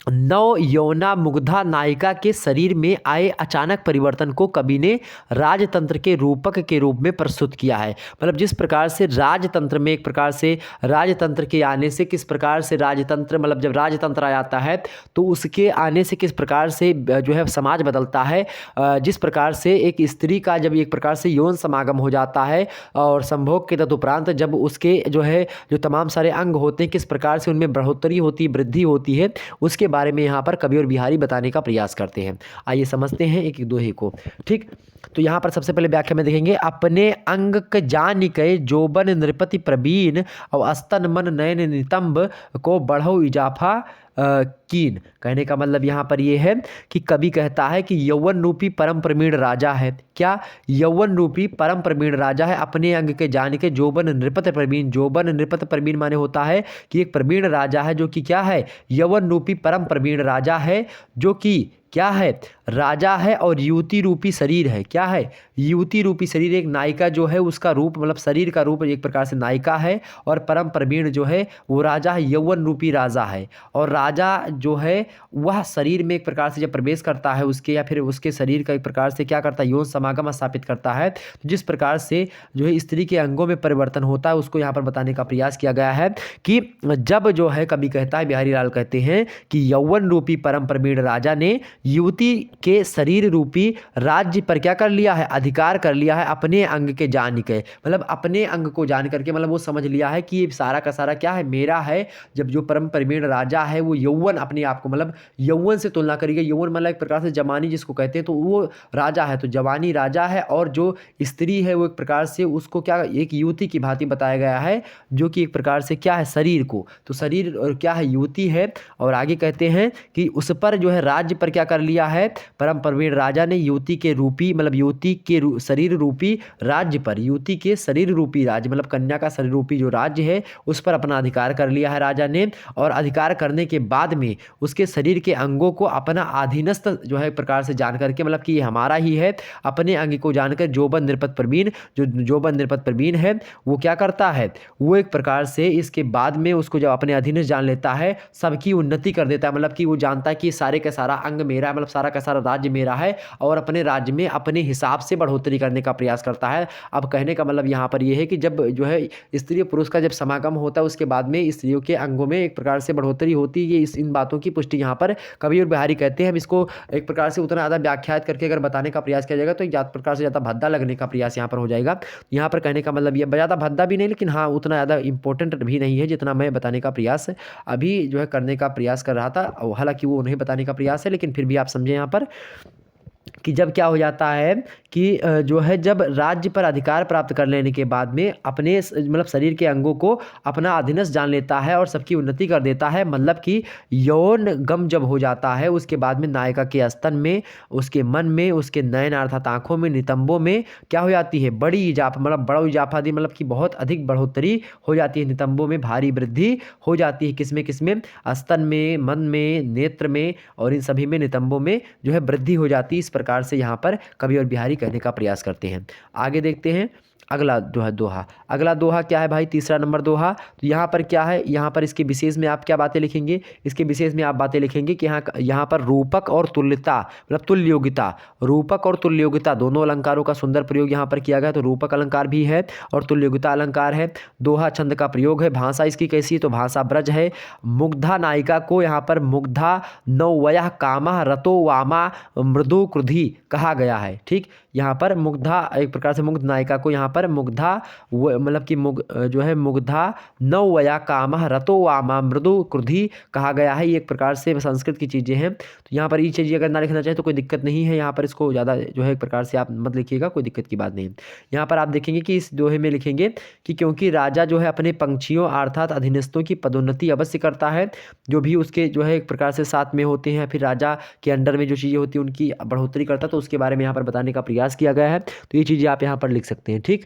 [SPEAKER 1] नव यौना मुग्धा नायिका के शरीर में आए अचानक परिवर्तन को कवि ने राजतंत्र के रूपक के रूप में प्रस्तुत किया है। मतलब जिस प्रकार से राजतंत्र में एक प्रकार से राजतंत्र के आने से किस प्रकार से राजतंत्र, मतलब जब राजतंत्र आ जाता है तो उसके आने से किस प्रकार से जो है समाज बदलता है। जिस प्रकार से एक स्त्री का जब एक प्रकार से यौन समागम हो जाता है और संभोग के तदुपरांत जब उसके जो है जो तमाम सारे अंग होते हैं किस प्रकार से उनमें बढ़ोतरी होती है, वृद्धि होती है, उसके बारे में यहाँ पर कवि और बिहारी बताने का प्रयास करते हैं। आइए समझते हैं एक एक दोहे को। ठीक, तो यहाँ पर सबसे पहले व्याख्या में देखेंगे, अपने अंग क जान निकय जोबन नृपति प्रवीण और अस्तन मन नयन नितंब को बढ़ो इजाफा कीन। कहने का मतलब यहाँ पर ये है कि कवि कहता है कि यौवन रूपी परम प्रवीण राजा है। क्या? यौवन रूपी परम प्रवीण राजा है, अपने अंग के जान के जोबन नृपत प्रवीण। जोबन नृपत प्रवीण माने होता है कि एक प्रवीण राजा है जो कि क्या है? यौवन रूपी परम प्रवीण राजा है, जो कि क्या है? राजा है और युवती रूपी शरीर है। क्या है? युवती रूपी शरीर। एक नायिका जो है उसका रूप मतलब शरीर का रूप एक प्रकार से नायिका है, और परम प्रवीण जो है वो राजा है, यौवन रूपी राजा है। और राजा जो है वह शरीर में एक प्रकार से जब प्रवेश करता है उसके या फिर उसके शरीर का एक प्रकार से क्या करता है? यौन समागम स्थापित करता है। तो जिस प्रकार से जो है स्त्री के अंगों में परिवर्तन होता है उसको यहाँ पर बताने का प्रयास किया गया है कि जब जो है कवि कहता है, बिहारी लाल कहते हैं कि यौवन रूपी परम प्रवीण राजा ने युवती के शरीर रूपी राज्य पर क्या कर लिया है? अधिकार कर लिया है, अपने अंग के जान के। मतलब अपने अंग को जान करके मतलब वो समझ लिया है कि ये सारा का सारा क्या है? मेरा है। जब जो परम प्रवीण राजा है वो यौवन अपने आप को मतलब यौवन से तुलना करेगा। यौवन मतलब एक प्रकार से जवानी जिसको कहते हैं, तो वो राजा है, तो जवानी राजा है। और जो स्त्री है वो एक प्रकार से उसको क्या एक युवती की भांति बताया गया है, जो कि एक प्रकार से क्या है? शरीर को। तो शरीर और क्या है? युवती है। और आगे कहते हैं कि उस पर जो है राज्य पर क्या कर लिया है? परम प्रवीण राजा ने युवती के रूपी मतलब युवती के शरीर रूपी राज्य पर, युवती के शरीर रूपी राज्य मतलब कन्या का शरीर रूपी जो राज्य है उस पर अपना अधिकार कर लिया है राजा ने। और अधिकार करने के बाद में उसके शरीर के अंगों को अपना अधीनस्थ जो है प्रकार से जान करके मतलब कि ये हमारा ही है, अपने अंग को जानकर जोबन नृपत प्रवीण, जो जोबन नृपत प्रवीण है वो क्या करता है, वो एक प्रकार से इसके बाद में उसको जब अपने अधीनस्थ जान लेता है सबकी उन्नति कर देता है। मतलब कि वो जानता है कि सारे का सारा अंग मेरा है, मतलब सारा का सारा राज्य मेरा है, और अपने राज्य में अपने हिसाब से बढ़ोतरी करने का प्रयास करता है। अब कहने का मतलब यहाँ पर यह है कि जब जो है स्त्री पुरुष का जब समागम होता है उसके बाद में स्त्रियों के अंगों में एक प्रकार से बढ़ोतरी होती है। ये इन बातों की पुष्टि यहाँ पर कवि और बिहारी कहते हैं। हम इसको एक प्रकार से उतना ज़्यादा व्याख्यात करके अगर बताने का प्रयास किया जाएगा तो एक प्रकार से ज़्यादा भद्दा लगने का प्रयास यहाँ पर हो जाएगा। यहाँ पर कहने का मतलब ये ज़्यादा भद्दा भी नहीं, लेकिन हाँ उतना ज़्यादा इंपॉर्टेंट भी नहीं है जितना मैं बताने का प्रयास अभी जो है करने का प्रयास कर रहा था। हालांकि वो नहीं बताने का प्रयास है, लेकिन फिर भी आप समझें यहाँ पर कि जब क्या हो जाता है कि जो है जब राज्य पर अधिकार प्राप्त कर लेने के बाद में अपने मतलब शरीर के अंगों को अपना अधीनस्थ जान लेता है और सबकी उन्नति कर देता है। मतलब कि यौन गम जब हो जाता है उसके बाद में नायिका के स्तन में, उसके मन में, उसके नयन अर्थात आंखों में, नितंबों में क्या हो जाती है, बड़ी इजाफा मतलब बड़ा इजाफा दी मतलब कि बहुत अधिक बढ़ोतरी हो जाती है। नितंबों में भारी वृद्धि हो जाती है। किसमें स्तन में, मन में, नेत्र में और इन सभी में नितंबों में जो है वृद्धि हो जाती है। इस प्रकार से यहाँ पर कवि और बिहारी कहने का प्रयास करते हैं। आगे देखते हैं अगला जो है दोहा। अगला दोहा क्या है भाई, तीसरा नंबर दोहा। तो यहाँ पर क्या है, यहाँ पर इसके विशेष में आप क्या बातें लिखेंगे, इसके विशेष में आप बातें लिखेंगे कि यहाँ पर रूपक और तुल्यता मतलब तुल्य योग्यता, रूपक और तुल्य योग्यता दोनों अलंकारों का सुंदर प्रयोग यहाँ पर किया गया। तो रूपक अलंकार भी है और तुल्य योग्यता अलंकार है। दोहा छंद का प्रयोग है। भाषा इसकी कैसी है, तो भाषा ब्रज है। मुग्धा नायिका को यहाँ पर मुग्धा नौवयः कामः रतो वामा मृदु क्रुधि कहा गया है। ठीक, यहाँ पर मुग्धा एक प्रकार से मुग्ध नायिका को यहाँ पर मुग्धा मतलब कि जो है मुग्धा नौवया कामः रतो वामा मृदु क्रुधि कहा गया है। ये एक प्रकार से संस्कृत की चीज़ें हैं। तो यहाँ पर ये चीज़ अगर ना लिखना चाहे तो कोई दिक्कत नहीं है। यहाँ पर इसको ज़्यादा जो है एक प्रकार से आप मत लिखिएगा, कोई दिक्कत की बात नहीं। यहाँ पर आप देखेंगे कि इस दोहे में लिखेंगे कि क्योंकि राजा जो है अपने पंक्षियों अर्थात अधीनस्थों की पदोन्नति अवश्य करता है, जो भी उसके जो है एक प्रकार से साथ में होते हैं, फिर राजा के अंडर में जो चीज़ें होती हैं उनकी बढ़ोतरी करता है, तो उसके बारे में यहाँ पर बताने का प्रयास किया गया है। तो ये चीज़ें आप यहाँ पर लिख सकते हैं। ठीक,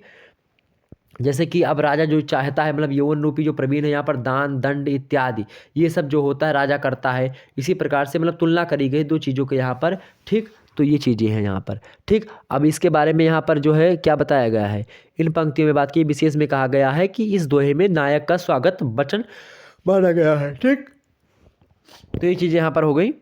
[SPEAKER 1] जैसे कि अब राजा जो चाहता है मतलब यौवन रूपी जो प्रवीण है यहाँ पर दान दंड इत्यादि ये सब जो होता है राजा करता है। इसी प्रकार से मतलब तुलना करी गई दो चीज़ों के यहाँ पर। ठीक, तो ये चीज़ें हैं यहाँ पर। ठीक, अब इसके बारे में यहाँ पर जो है क्या बताया गया है, इन पंक्तियों में बात की विशेष में कहा गया है कि इस दोहे में नायक का स्वागत वचन माना गया है। ठीक, तो ये चीज़ें यहाँ पर हो गई।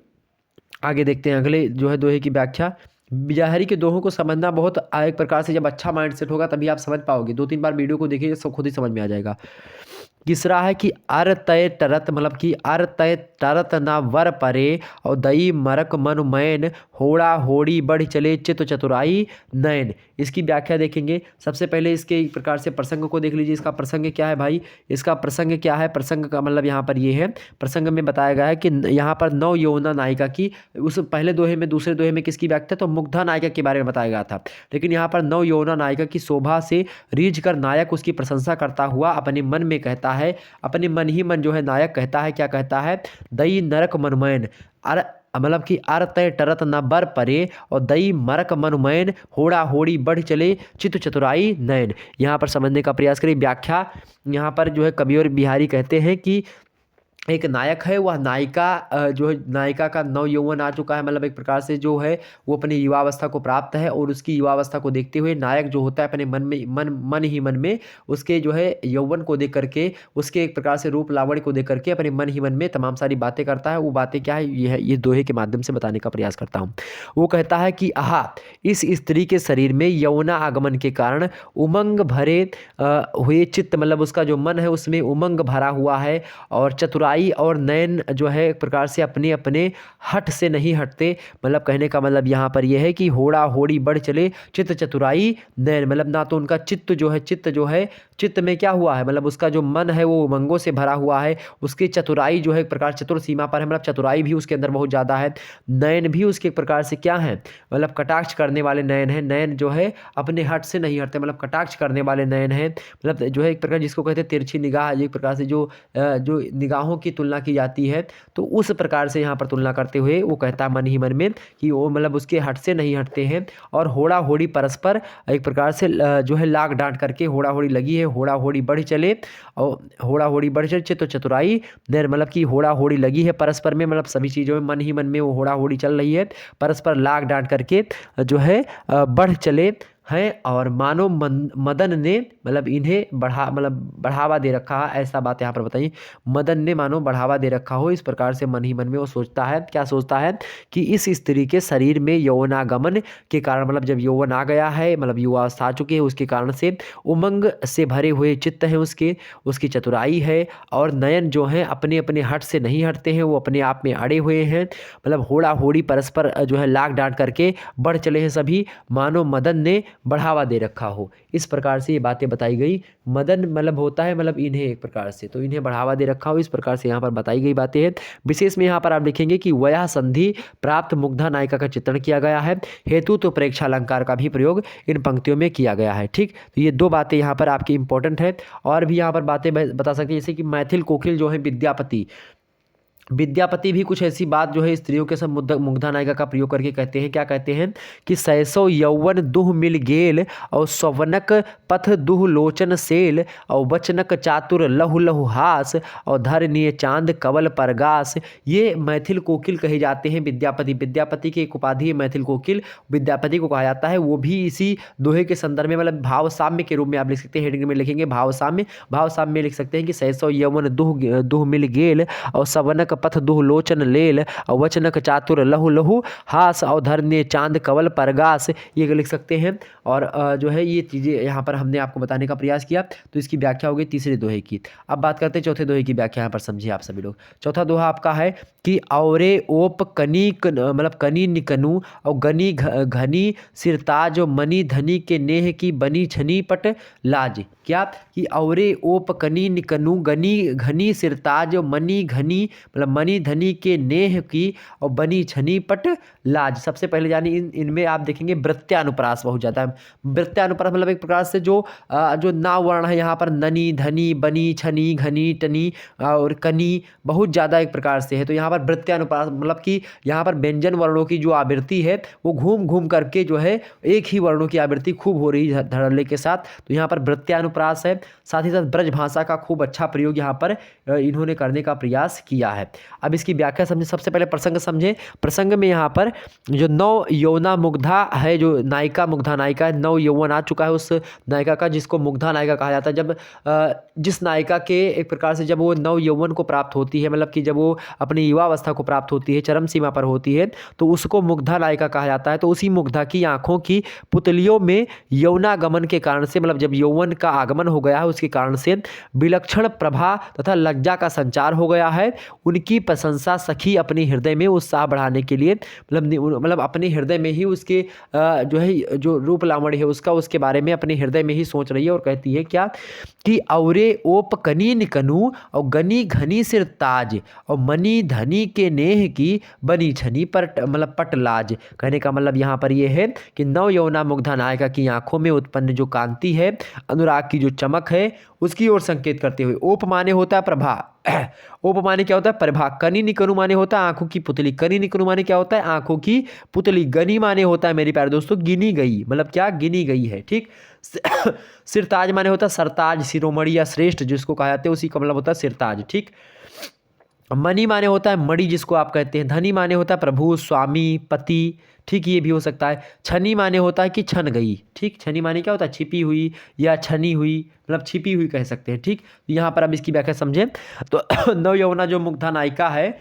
[SPEAKER 1] आगे देखते हैं अगले जो है दोहे की व्याख्या। बिहारी के दोहों को समझना बहुत एक प्रकार से जब अच्छा माइंडसेट होगा तभी आप समझ पाओगे। 2-3 बार वीडियो को देखिए सब खुद ही समझ में आ जाएगा। तीसरा है कि अर तय टरत मतलब कि अर तय टरत ना वर परे और दई मरक मन मैन होड़ा होड़ी बढ़ चले चित चतुराई नयन। इसकी व्याख्या देखेंगे। सबसे पहले इसके एक प्रकार से प्रसंग को देख लीजिए। इसका प्रसंग क्या है भाई, इसका प्रसंग क्या है, प्रसंग का मतलब यहाँ पर ये है, प्रसंग में बताया गया है कि यहाँ पर नव यौवना नायिका की, उस पहले दोहे में दूसरे दोहे में किसकी व्याख्या, तो मुग्धा नायिका के बारे में बताया गया था, लेकिन यहाँ पर नव यौवना नायिका की शोभा से रीझ कर नायक उसकी प्रशंसा करता हुआ अपने मन में कहता है, अपने मन ही मन जो है नायक कहता है, क्या कहता है, दई नरक मनमैन अर मतलब कि अर तय टरत न बर परे और दई मरक मनमैन होड़ा होड़ी बढ़ चले चित चतुराई नयन। यहाँ पर समझने का प्रयास करिए। व्याख्या यहाँ पर जो है कवि और बिहारी कहते हैं कि एक नायक है, वह नायिका जो है नायिका का नव यौवन आ चुका है, मतलब एक प्रकार से जो है वो अपनी युवावस्था को प्राप्त है और उसकी युवावस्था को देखते हुए नायक जो होता है अपने मन ही मन में उसके जो है यौवन को देख करके, उसके एक प्रकार से रूप लावण्य को देख करके अपने मन ही मन में तमाम सारी बातें करता है। वो बातें क्या है, ये दोहे के माध्यम से बताने का प्रयास करता हूँ। वो कहता है कि आहा, इस स्त्री के शरीर में यौवना आगमन के कारण उमंग भरे हुए चित्त, मतलब उसका जो मन है उसमें उमंग भरा हुआ है, और चतुराई और नयन जो है एक प्रकार से अपने अपने हट से नहीं हटते। मतलब कहने का मतलब यहाँ पर यह है कि होड़ा होड़ी बढ़ चले चित्त चतुराई नयन, मतलब ना तो उनका चित्त जो है चित्त में क्या हुआ है, मतलब उसका जो मन है वो उमंगों से भरा हुआ है, उसकी चतुराई जो है एक प्रकार चतुर सीमा पर है, मतलब चतुराई भी उसके अंदर बहुत ज़्यादा है। नयन भी उसके एक प्रकार से क्या है, मतलब कटाक्ष करने वाले नयन है। नयन जो है अपने हट से नहीं हटते, मतलब कटाक्ष करने वाले नयन है, मतलब जो है एक प्रकार जिसको कहते हैं तिरछी निगाह, एक प्रकार से जो निगाहों की तुलना की जाती है। तो उस प्रकार से यहाँ पर तुलना करते हुए वो कहता है मन ही मन में कि वो मतलब उसके हट से नहीं हटते हैं और होड़ा होड़ी परस्पर एक प्रकार से जो है लाग डांट करके होड़ा होड़ी लगी है, होड़ा होड़ी बढ़ चले और होड़ा होड़ी बढ़ चले तो चतुराई देर मतलब कि होड़ा होड़ी लगी है परस्पर में, मतलब सभी चीज़ों में मन ही मन में वो होड़ा होड़ी चल रही है, परस्पर लाग डांट करके जो है बढ़ चले हैं। और मानो मदन ने मतलब इन्हें बढ़ावा दे रखा है, ऐसा बात यहाँ पर बताइए। मदन ने मानो बढ़ावा दे रखा हो, इस प्रकार से मन ही मन में वो सोचता है। क्या सोचता है कि इस स्त्री के शरीर में यौवनागमन के कारण मतलब जब यौवन आ गया है, मतलब युवावस्था आ चुकी है, उसके कारण से उमंग से भरे हुए चित्त हैं उसकी चतुराई है और नयन जो हैं अपने अपने हट से नहीं हटते हैं, वो अपने आप में अड़े हुए हैं, मतलब होड़ा होड़ी परस्पर जो है लाग डांट करके बढ़ चले हैं सभी, मानो मदन ने बढ़ावा दे रखा हो। इस प्रकार से ये बातें बताई गई। मदन मतलब होता है मतलब इन्हें एक प्रकार से, तो इन्हें बढ़ावा दे रखा हो, इस प्रकार से यहाँ पर बताई गई बातें हैं। विशेष में यहाँ पर आप लिखेंगे कि वया संधि प्राप्त मुग्धा नायिका का चित्रण किया गया है, हेतु तो प्रेक्षा अलंकार का भी प्रयोग इन पंक्तियों में किया गया है। ठीक, तो ये दो बातें यहाँ पर आपकी इंपॉर्टेंट है। और भी यहाँ पर बातें बता सकते हैं, जैसे कि मैथिल कोकिल जो है विद्यापति भी कुछ ऐसी बात जो है स्त्रियों के सब मुग्धा नायिका का प्रयोग करके कहते हैं। क्या कहते हैं कि सैसो यौवन दुह मिल गेल और सवनक पथ दुह लोचन सेल और वचनक चातुर लहु लहु हास और धरनीय चांद कवल परगास। ये मैथिल कोकिल कहे जाते हैं विद्यापति की एक उपाधि है मैथिल कोकिल, विद्यापति को कहा जाता है। वो भी इसी दोहे के संदर्भ में मतलब भाव साम्य के रूप में आप लिख सकते हैं, हेडिंग में लिखेंगे भाव साम्य में लिख सकते हैं कि सैसो यौवन दुह मिल गेल और सवनक पथ दुह लोचन लेल और वचनक चातुर लहु लहु हास और धरने चांद कवल परगास, ये लिख सकते हैं। और जो है ये चीज़ें यहाँ पर हमने आपको बताने का प्रयास किया। तो इसकी व्याख्या हो गई तीसरे दोहे की। अब बात करते हैं चौथे दोहे की व्याख्या, यहाँ पर समझिए आप सभी लोग। चौथा दोहा आपका है कि औरे ओप कनी मतलब कनी निकनू और गनी घनी सिरताज और मनी धनी के नेह की बनी छनी पट लाज। क्या कि औरे ओप कनी निकनू गनी घनी सिरताज और मनी घनी मतलब मनी धनी के नेह की और बनी छनी पट लाज। सबसे पहले यानी इनमें आप देखेंगे वृत्त्यानुप्रास बहुत ज़्यादा है। वृत्त्यानुप्रास मतलब एक प्रकार से जो नाव वर्ण है यहाँ पर ननी धनी बनी छनी घनी टनी और कनी बहुत ज़्यादा एक प्रकार से है। तो यहाँ पर वृत्त्यानुप्रास मतलब कि यहाँ पर व्यंजन वर्णों की जो आवृत्ति है वो घूम घूम करके जो है एक ही वर्णों की आवृत्ति खूब हो रही है धड़ल्ले के साथ। तो यहाँ पर वृत्त्यानुप्रास है। साथ ही साथ ब्रज भाषा का खूब अच्छा प्रयोग यहाँ पर इन्होंने करने का प्रयास किया है। अब इसकी व्याख्या समझे। सबसे पहले प्रसंग समझे। प्रसंग में यहाँ पर जो नव यौवना मुग्धा है, जो नायिका मुग्धा नायिका है, नव यौवन आ चुका है उस नायिका का जिसको मुग्धा नायिका कहा जाता है। जब जिस नायिका के एक प्रकार से जब वो नव यौवन को प्राप्त होती है, मतलब कि जब वो अपनी युवावस्था को प्राप्त होती है, चरम सीमा पर होती है, तो उसको मुग्धा नायिका कहा जाता है। तो उसी मुग्धा की आंखों की पुतलियों में यौवनागमन के कारण से मतलब जब यौवन का आगमन हो गया है उसके कारण से विलक्षण प्रभा तथा लज्जा का संचार हो गया है। उनकी प्रशंसा सखी अपने हृदय में उत्साह बढ़ाने के लिए मतलब अपने हृदय में ही उसके जो है जो रूप लावण्य है उसके बारे में अपने हृदय में ही सोच रही है और कहती है क्या कि औरे ओप कनी निकनू और गनी घनी सिर ताज और मनी धनी के नेह की बनी छनी पर मतलब पटलाज। कहने का मतलब यहाँ पर यह है कि नव यौवना मुग्धा नायिका की आंखों में उत्पन्न जो कांति है, अनुराग की जो चमक है, उसकी ओर संकेत करते हुए ओप माने होता है प्रभा, ओप माने क्या होता है प्रभा, कनी निकनु माने होता है आंखों की पुतली, कनी निकनु माने क्या होता है आंखों की पुतली, गनी माने होता है मेरे प्यारे दोस्तों गिनी गई, मतलब क्या गिनी गई है। ठीक, सिरताज माने होता है सरताज, शिरोमणि या श्रेष्ठ जिसको कहा जाता है उसी का मतलब होता है सिरताज। ठीक, मणि माने होता है मणि जिसको आप कहते हैं, धनी माने होता है प्रभु स्वामी पति। ठीक, ये भी हो सकता है। छनी माने होता है कि छन गई। ठीक, छनी माने क्या होता है छिपी हुई या छनी हुई, मतलब छिपी हुई कह सकते हैं। ठीक, यहाँ पर अब इसकी व्याख्या समझें तो नव यौवना जो मुग्धा नायिका है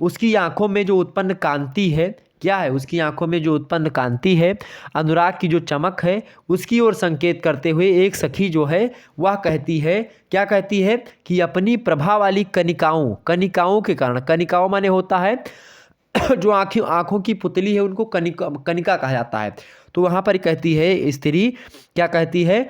[SPEAKER 1] उसकी आंखों में जो उत्पन्न कांति है, क्या है उसकी आंखों में जो उत्पन्न कांति है, अनुराग की जो चमक है, उसकी ओर संकेत करते हुए एक सखी जो है वह कहती है, क्या कहती है कि अपनी प्रभा वाली कनिकाओं के कारण, कनिकाओं माने होता है जो आंखों की पुतली है उनको कनिका कहा जाता है। तो वहाँ पर कहती है स्त्री, क्या कहती है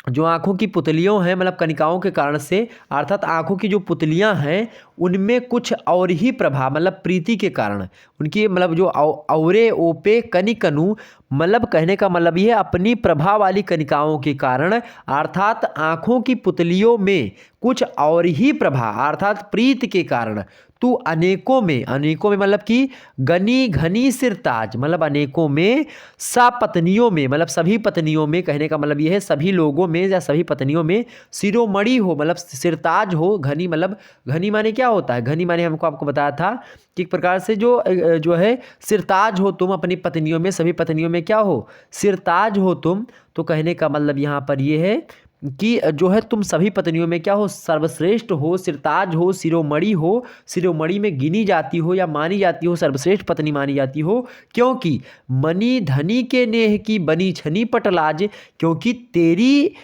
[SPEAKER 1] जो आँखों की पुतलियों हैं मतलब कनिकाओं के कारण से, अर्थात आँखों की जो पुतलियाँ हैं उनमें कुछ और ही प्रभाव मतलब प्रीति के कारण उनकी मतलब जो औरे ओपे कनिकनु, मतलब कहने का मतलब ये अपनी प्रभा वाली कनिकाओं के कारण, अर्थात आँखों की पुतलियों में कुछ और ही प्रभा अर्थात प्रीत के कारण तू अनेकों में मतलब कि गनी घनी सिरताज, मतलब अनेकों में, सा पत्नियों में मतलब सभी पत्नियों में, कहने का मतलब यह है सभी लोगों में या सभी पत्नियों में, सिरोमणि हो मतलब सिरताज हो, घनी मतलब घनी माने क्या होता है, घनी माने हमको आपको बताया था कि एक प्रकार से जो है सिरताज हो तुम अपनी पत्नियों में, सभी पत्नियों में क्या हो, सिरताज हो तुम। तो कहने का मतलब यहाँ पर यह है कि जो है तुम सभी पत्नियों में क्या हो, सर्वश्रेष्ठ हो, सिरताज हो, शिरोमणि हो, शिरोमणि में गिनी जाती हो या मानी जाती हो, सर्वश्रेष्ठ पत्नी मानी जाती हो। क्योंकि मणि धनी के नेह की बनी छनी पटलाज, क्योंकि तेरी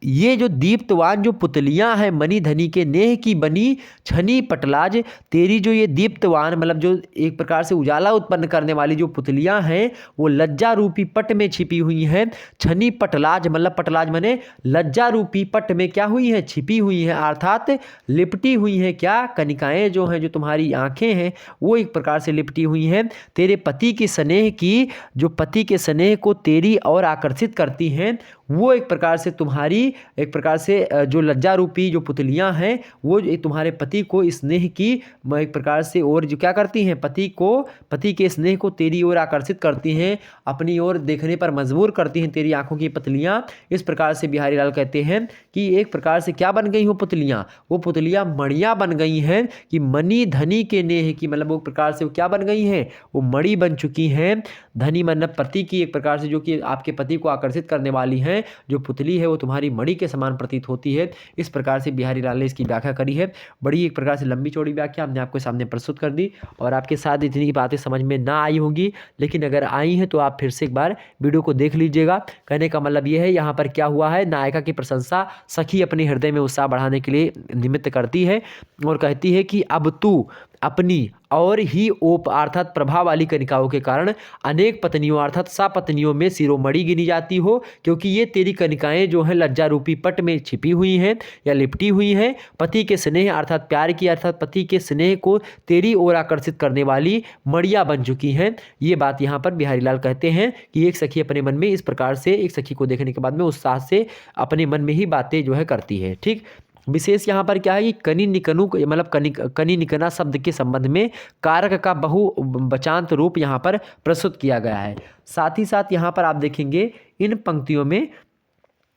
[SPEAKER 1] ये जो दीप्तवान जो पुतलियां हैं मणि धनी के नेह की बनी छनी पटलाज, तेरी जो ये दीप्तवान मतलब जो एक प्रकार से उजाला उत्पन्न करने वाली जो पुतलियां हैं वो लज्जा रूपी पट में छिपी हुई हैं। छनी पटलाज मतलब पटलाज माने लज्जा रूपी पट में क्या हुई है, छिपी हुई हैं, अर्थात लिपटी हुई हैं। क्या कनिकाएं जो हैं, जो तुम्हारी आंखें हैं वो एक प्रकार से लिपटी हुई हैं तेरे पति के स्नेह की, जो पति के स्नेह को तेरी और आकर्षित करती हैं। वो एक प्रकार से तुम्हारी एक प्रकार से जो लज्जा रूपी जो पुतलियां हैं वो तुम्हारे पति को स्नेह की एक प्रकार से और जो क्या करती हैं, पति के स्नेह को तेरी ओर आकर्षित करती हैं, अपनी ओर देखने पर मजबूर करती हैं तेरी आंखों की पुतलियां। इस प्रकार से बिहारी लाल कहते हैं कि एक प्रकार से क्या बन गई हो पुतलियां, वो पुतलियां मणियां बन गई हैं कि मणि धनी के नेह की, मतलब वो प्रकार से वो क्या बन गई हैं, वो मणि बन चुकी हैं। धनी मतलब पति की, एक प्रकार से जो कि आपके पति को आकर्षित करने वाली हैं, जो पुतली है वो तुम्हारी मणि के समान प्रतीत होती है। इस प्रकार से बिहारी लाल ने इसकी व्याख्या करी है। बड़ी एक प्रकार से लंबी चौड़ी व्याख्या हमने आपके सामने प्रस्तुत कर दी और आपके साथ इतनी बातें समझ में ना आई होंगी, लेकिन अगर आई हैं तो आप फिर से एक बार वीडियो को देख लीजिएगा। कहने का मतलब ये है यहाँ पर क्या हुआ है, नायिका की प्रशंसा सखी अपने हृदय में उत्साह बढ़ाने के लिए निमित्त करती है और कहती है कि अब तू अपनी और ही ओप अर्थात प्रभाव वाली कनिकाओं के कारण अनेक पत्नियों अर्थात सा पत्नियों में शिरोमणि गिनी जाती हो, क्योंकि ये तेरी कनिकाएं जो हैं लज्जा रूपी पट में छिपी हुई हैं या लिपटी हुई हैं। पति के स्नेह अर्थात प्यार की अर्थात पति के स्नेह को तेरी ओर आकर्षित करने वाली मणियां बन चुकी हैं। ये बात यहाँ पर बिहारी लाल कहते हैं कि एक सखी अपने मन में इस प्रकार से, एक सखी को देखने के बाद में उत्साह से अपने मन में ही बातें जो है करती है। ठीक, विशेष यहाँ पर क्या है कि कनि निकनु मतलब कनि निकना शब्द के संबंध में कारक का बहुवचनांत रूप यहाँ पर प्रस्तुत किया गया है। साथ ही साथ यहाँ पर आप देखेंगे इन पंक्तियों में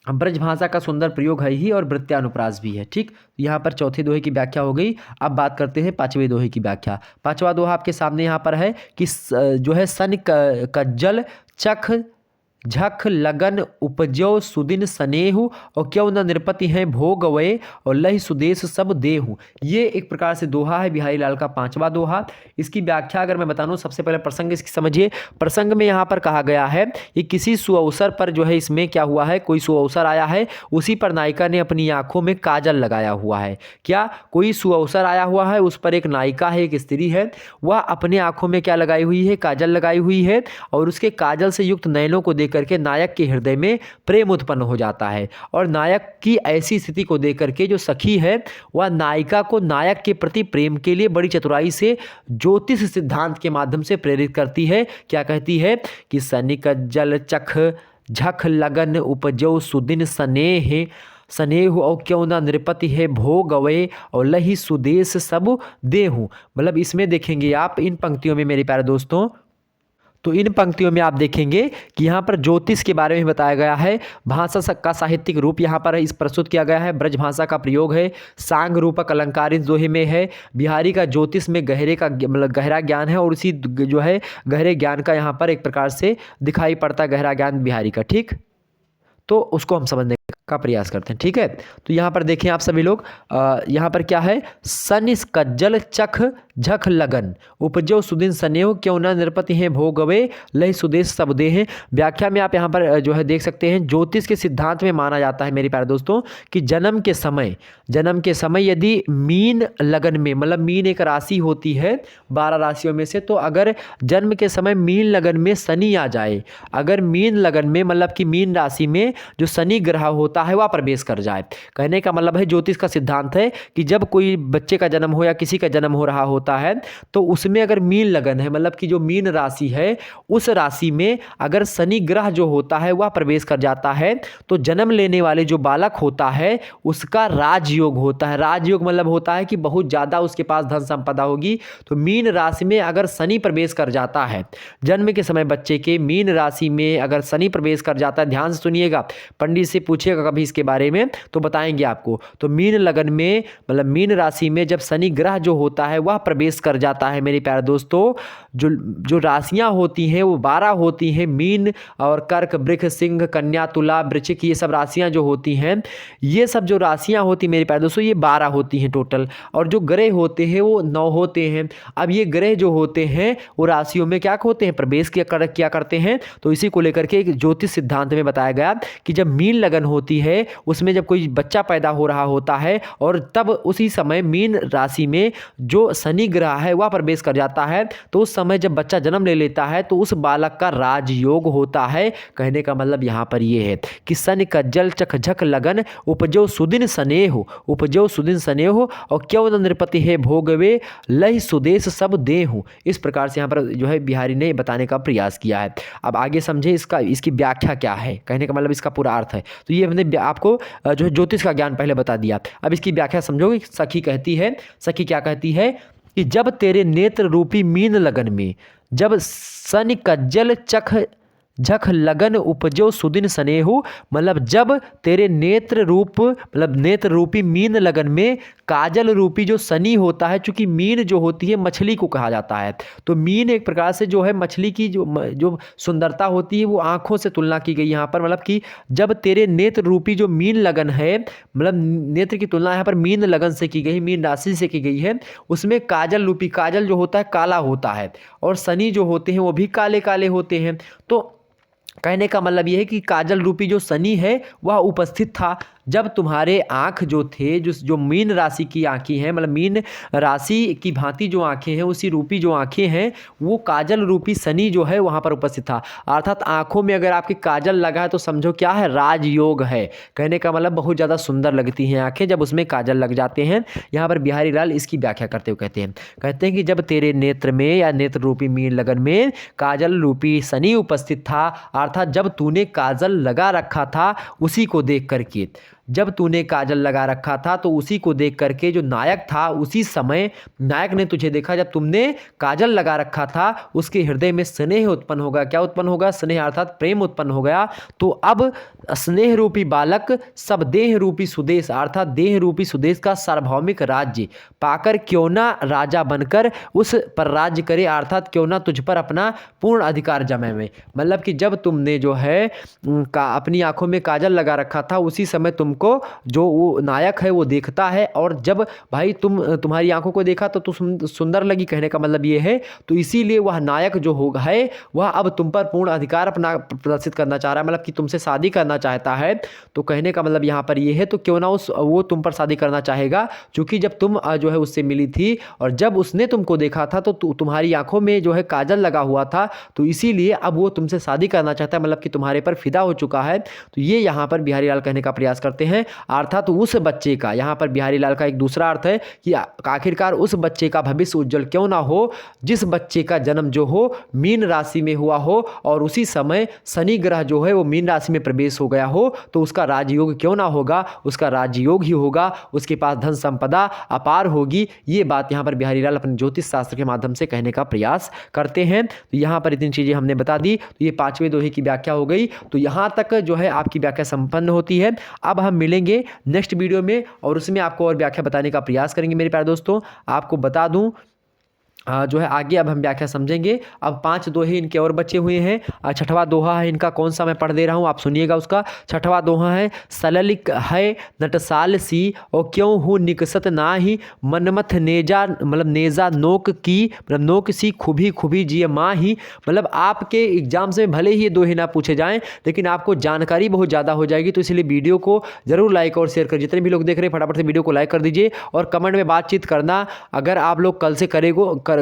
[SPEAKER 1] ब्रज भाषा का सुंदर प्रयोग है ही और वृत्यानुप्रास भी है। ठीक, यहाँ पर चौथे दोहे की व्याख्या हो गई। अब बात करते हैं पांचवें दोहे की व्याख्या। पांचवा दोहा आपके सामने यहाँ पर है कि जो है सन कज्जल चख झख लगन उपजो सुदिन स्नेहु और क्यों न निरपति हैं भोग वये और लहि सुदेश सब देहु। ये एक प्रकार से दोहा है बिहारी लाल का पांचवा दोहा। इसकी व्याख्या अगर मैं बताऊं, सबसे पहले प्रसंग इसकी समझिए। प्रसंग में यहाँ पर कहा गया है कि किसी सुअवसर पर जो है इसमें क्या हुआ है, कोई सुअवसर आया है, उसी पर नायिका ने अपनी आंखों में काजल लगाया हुआ है। क्या कोई सुअवसर आया हुआ है, उस पर एक नायिका है, एक स्त्री है, वह अपने आंखों में क्या लगाई हुई है, काजल लगाई हुई है और उसके काजल से युक्त नयनों को करके नायक के हृदय में प्रेम उत्पन्न हो जाता है। और नायक की ऐसी स्थिति को देख करके जो सखी है वह नायिका को नायक के प्रति प्रेम के लिए बड़ी चतुराई से ज्योतिष सिद्धांत के माध्यम से प्रेरित करती है। क्या कहती है कि सनिक जल चख झख लगन उपजो सुदिन स्नेह स्नेह और क्यों ना नृपति है भोग अवय और लही सुदेश सब देहु। मतलब इसमें देखेंगे आप इन पंक्तियों में मेरे प्यारे दोस्तों, तो इन पंक्तियों में आप देखेंगे कि यहाँ पर ज्योतिष के बारे में बताया गया है। भाषा का साहित्यिक रूप यहाँ पर इस प्रस्तुत किया गया है। ब्रज भाषा का प्रयोग है। सांग रूपक अलंकार इस दोहे में है। बिहारी का ज्योतिष में गहरे का मतलब गहरा ज्ञान है और उसी जो है गहरे ज्ञान का यहाँ पर एक प्रकार से दिखाई पड़ता है गहरा ज्ञान बिहारी का। ठीक, तो उसको हम समझने का प्रयास करते हैं। ठीक है, तो यहाँ पर देखें आप सभी लोग, यहाँ पर क्या है, सनिस कज्जल चख झख लगन उपजो सुदिन स्नेह क्यों न निरपति हैं भोग गवे लय सुदेश सब दे हैं। व्याख्या में आप यहाँ पर जो है देख सकते हैं, ज्योतिष के सिद्धांत में माना जाता है मेरे प्यारे दोस्तों कि जन्म के समय यदि मीन लगन में, मतलब मीन एक राशि होती है 12 राशियों में से, तो अगर जन्म के समय मीन लगन में शनि आ जाए, अगर मीन लगन में मतलब कि मीन राशि में जो शनि ग्रह होता होता है वह प्रवेश कर जाए। कहने का मतलब है ज्योतिष का सिद्धांत है कि जब कोई बच्चे का जन्म हो या किसी का जन्म हो रहा होता है तो उसमें अगर मीन लगन है, मतलब कि जो मीन राशि है उस राशि में अगर शनि ग्रह जो होता है वह प्रवेश कर जाता है तो जन्म लेने वाले जो बालक होता है उसका राजयोग होता है। राजयोग मतलब होता है कि बहुत ज़्यादा उसके पास धन संपदा होगी। तो मीन राशि में अगर शनि प्रवेश कर जाता है, जन्म के समय बच्चे के मीन राशि में अगर शनि प्रवेश कर जाता है, ध्यान से सुनिएगा, पंडित से पूछिएगा कभी इसके बारे में तो बताएंगे आपको। तो मीन लगन में मतलब मीन राशि में जब शनि ग्रह जो होता है वह प्रवेश कर जाता है मेरे प्यारे दोस्तों, जो राशियां होती हैं वो 12 होती हैं। मीन और कर्क, वृष, सिंह, कन्या, तुला, वृश्चिक, ये सब राशियां जो होती हैं, ये सब जो राशियां होती मेरे प्यारे दोस्तों ये 12 होती हैं टोटल। और जो ग्रह होते हैं वो 9 होते हैं। अब ये ग्रह जो होते हैं वो राशियों में क्या होते हैं, प्रवेश क्या करते हैं। तो इसी को लेकर के एक ज्योतिष सिद्धांत में बताया गया कि जब मीन लगन होती है उसमें जब कोई बच्चा पैदा हो रहा होता है और तब उसी समय मीन राशि में जो शनि ग्रह है वह प्रवेश कर जाता है तो उस समय जब बच्चा जन्म ले लेता है तो उस बालक का राजयोग होता है। कहने का मतलब यहाँ पर यह है कि शनि का जल चख झक लगन उपजो सुदिन स्नेह, उपजो सुदिन स्नेह और क्यों न नृपति है भोगवे लहि सुदेश सब देहु। इस प्रकार से यहाँ पर जो है बिहारी ने बताने का प्रयास किया है। अब आगे समझे इसकी व्याख्या क्या है, कहने का मतलब इसका पूरा अर्थ है। तो ये हमने आपको जो है ज्योतिष का ज्ञान पहले बता दिया। अब इसकी व्याख्या समझोगे। सखी कहती है, सखी क्या कहती है कि जब तेरे नेत्र रूपी मीन लगन में जब शनि का जल चख झख लगन उपजो सुदिन स्नेहु, मतलब जब तेरे नेत्र रूपी मीन लगन में काजल रूपी जो शनि होता है, चूंकि मीन जो होती है मछली को कहा जाता है, तो मीन एक प्रकार से जो है मछली की जो सुंदरता होती है वो आंखों से तुलना की गई यहाँ पर। मतलब कि जब तेरे नेत्र रूपी जो मीन लगन है, मतलब नेत्र की तुलना यहाँ पर मीन लगन से की गई, मीन राशि से की गई है, उसमें काजल रूपी, काजल जो होता है काला होता है और शनि जो होते हैं वो भी काले काले होते हैं। तो कहने का मतलब यह है कि काजल रूपी जो शनि है वह उपस्थित था जब तुम्हारे आँख जो थे, जो मीन राशि की आँखें हैं, मतलब मीन राशि की भांति जो आँखें हैं उसी रूपी जो आँखें हैं वो काजल रूपी शनि जो है वहाँ पर उपस्थित था। अर्थात आँखों में अगर आपके काजल लगा है तो समझो क्या है, राजयोग है। कहने का मतलब बहुत ज़्यादा सुंदर लगती हैं आँखें जब उसमें काजल लग जाते हैं। यहाँ पर बिहारी लाल इसकी व्याख्या करते हुए कहते हैं कि जब तेरे नेत्र में या नेत्र रूपी मीन लगन में काजल रूपी शनि उपस्थित था, अर्थात जब तूने काजल लगा रखा था उसी को देख करके, जब तूने काजल लगा रखा था तो उसी को देख करके जो नायक था उसी समय नायक ने तुझे देखा, जब तुमने काजल लगा रखा था उसके हृदय में स्नेह उत्पन्न होगा। क्या उत्पन्न होगा, स्नेह अर्थात प्रेम उत्पन्न हो गया। तो अब स्नेह रूपी बालक सब देह रूपी सुदेश अर्थात देह रूपी सुदेश का सार्वभौमिक राज्य पाकर क्यों ना राजा बनकर उस पर राज्य करे, अर्थात क्यों ना तुझ पर अपना पूर्ण अधिकार जमाए में। मतलब कि जब तुमने जो है अपनी आंखों में काजल लगा रखा था उसी समय तुमको जो वो नायक है वो देखता है, और जब भाई तुम्हारी आंखों को देखा तो तुम सुंदर लगी। कहने का मतलब ये है, तो इसीलिए वह नायक जो होगा है वह अब तुम पर पूर्ण अधिकार अपना प्रदर्शित करना चाह रहा है, मतलब कि तुमसे शादी करना चाहता है। तो कहने का मतलब यहाँ पर ये है, तो क्यों ना वो तुम पर शादी करना चाहेगा, क्योंकि जब तुम जो है उससे मिली थी और जब उसने तुमको देखा था तो तुम्हारी आंखों में जो है काजल लगा हुआ था, तो इसीलिए अब वो तुमसे शादी करना चाहता है, मतलब कि तुम्हारे पर फिदा हो चुका है। तो ये यहाँ पर बिहारी लाल कहने का प्रयास करते हैं। अर्थात उस बच्चे का, यहाँ पर बिहारी लाल का एक दूसरा अर्थ है कि आखिरकार उस बच्चे का भविष्य उज्जवल क्यों ना हो जिस बच्चे का जन्म जो हो मीन राशि में हुआ हो और उसी समय शनि ग्रह जो है वो मीन राशि में प्रवेश हो गया हो, तो उसका राजयोग क्यों ना होगा, उसका राजयोग ही होगा, उसके पास धन संपदा अपार होगी। ये बात यहाँ पर बिहारी लाल अपने ज्योतिष शास्त्र के माध्यम से कहने का प्रयास करते हैं। तो यहाँ पर इतनी चीज़ें हमने बता दी। तो ये पांचवें दोहे की व्याख्या हो गई। तो यहाँ तक जो है आपकी व्याख्या संपन्न होती है। अब हम मिलेंगे नेक्स्ट वीडियो में और उसमें आपको और व्याख्या बताने का प्रयास करेंगे। मेरे प्यारे दोस्तों, आपको बता दूं जो है आगे अब हम व्याख्या समझेंगे। अब 5 दोहे इनके और बचे हुए हैं। छठवां दोहा है इनका, कौन सा मैं पढ़ दे रहा हूँ, आप सुनिएगा उसका। छठवां दोहा है, सललिक है नटसाल सी और क्यों हूँ निकसत ना ही मनमथ नेजा, मतलब नेजा नोक की, मतलब नोक सी खुभी खुभी जिय माँ ही। मतलब आपके एग्जाम से भले ही ये दोहे ना पूछे जाएँ, लेकिन आपको जानकारी बहुत ज़्यादा हो जाएगी। तो इसलिए वीडियो को जरूर लाइक और शेयर कर, जितने भी लोग देख रहे हैं फटाफट से वीडियो को लाइक कर दीजिए और कमेंट में बातचीत करना। अगर आप लोग कल से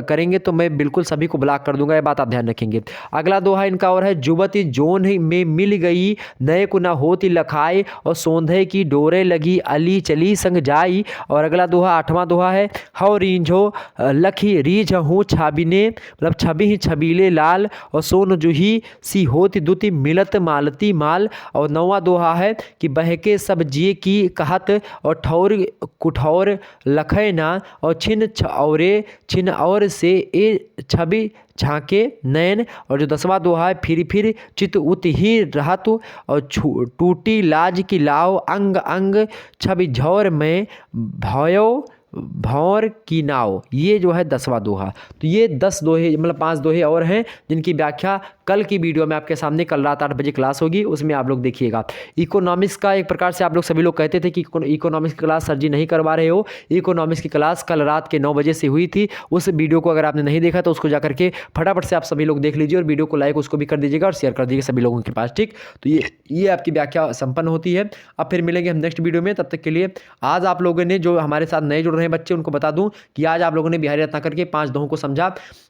[SPEAKER 1] करेंगे तो मैं बिल्कुल सभी को ब्लॉक कर दूंगा, ये बात आप ध्यान रखेंगे। अगला दोहा इनका और है, जुबती जोन में मिल गई नए को न होती लखाई, और सोंधे की डोरे लगी अली चली संग जाई। और अगला दोहा 8वां दोहा है, हौ रींझो लखी रीझ हूँ छाबिने, मतलब छवि ही छबीले लाल, और सोन जूही सी होती दुति मिलत मालती माल। और 9वां दोहा है कि बहके सब जिए की कहत, और ठौर कुठौर लखै ना, और छिन और से ए छवि झांके नैन। और जो 10वां दोहा है, फिर चित उत ही रहतु, और टूटी लाज की लाओ अंग अंग, छवि झौर में भयो भौर की नाव। ये जो है 10वां दोहा। तो ये 10 दोहे मतलब 5 दोहे और हैं जिनकी व्याख्या कल की वीडियो में आपके सामने कल रात 8 बजे क्लास होगी, उसमें आप लोग देखिएगा। इकोनॉमिक्स का एक प्रकार से आप लोग सभी लोग कहते थे कि इकोनॉमिक्स की क्लास सर जी नहीं करवा रहे हो, इकोनॉमिक्स की क्लास कल रात के 9 बजे से हुई थी। उस वीडियो को अगर आपने नहीं देखा तो उसको जा करके फटाफट से आप सभी लोग देख लीजिए, और वीडियो को लाइक उसको भी कर दीजिएगा और शेयर कर दीजिएगा सभी लोगों के पास, ठीक। तो ये आपकी व्याख्या संपन्न होती है। अब फिर मिलेंगे हम नेक्स्ट वीडियो में, तब तक के लिए आज आप लोगों ने जो हमारे साथ नए जुड़ रहे हैं बच्चे, उनको बता दूं कि आज आप लोगों ने बिहारी रत्नाकर के 5 दोहों को समझा।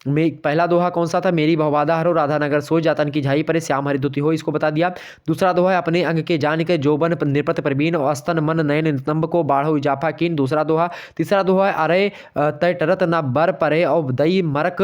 [SPEAKER 1] पहला दोहा कौन सा था, मेरी भवबाधा हरो राधा नगर सोई, जातन की झाई परे श्याम हरि दुति हो, इसको बता दिया। दूसरा दोहा है, अपने अंग के जान के जोबन निरपत प्रवीण, और अस्तन मन नयन नितंब को बाढ़ो इजाफा कीन, दूसरा दोहा। तीसरा दोहा है, अरे तय टरत ना बर परे, और दई मरक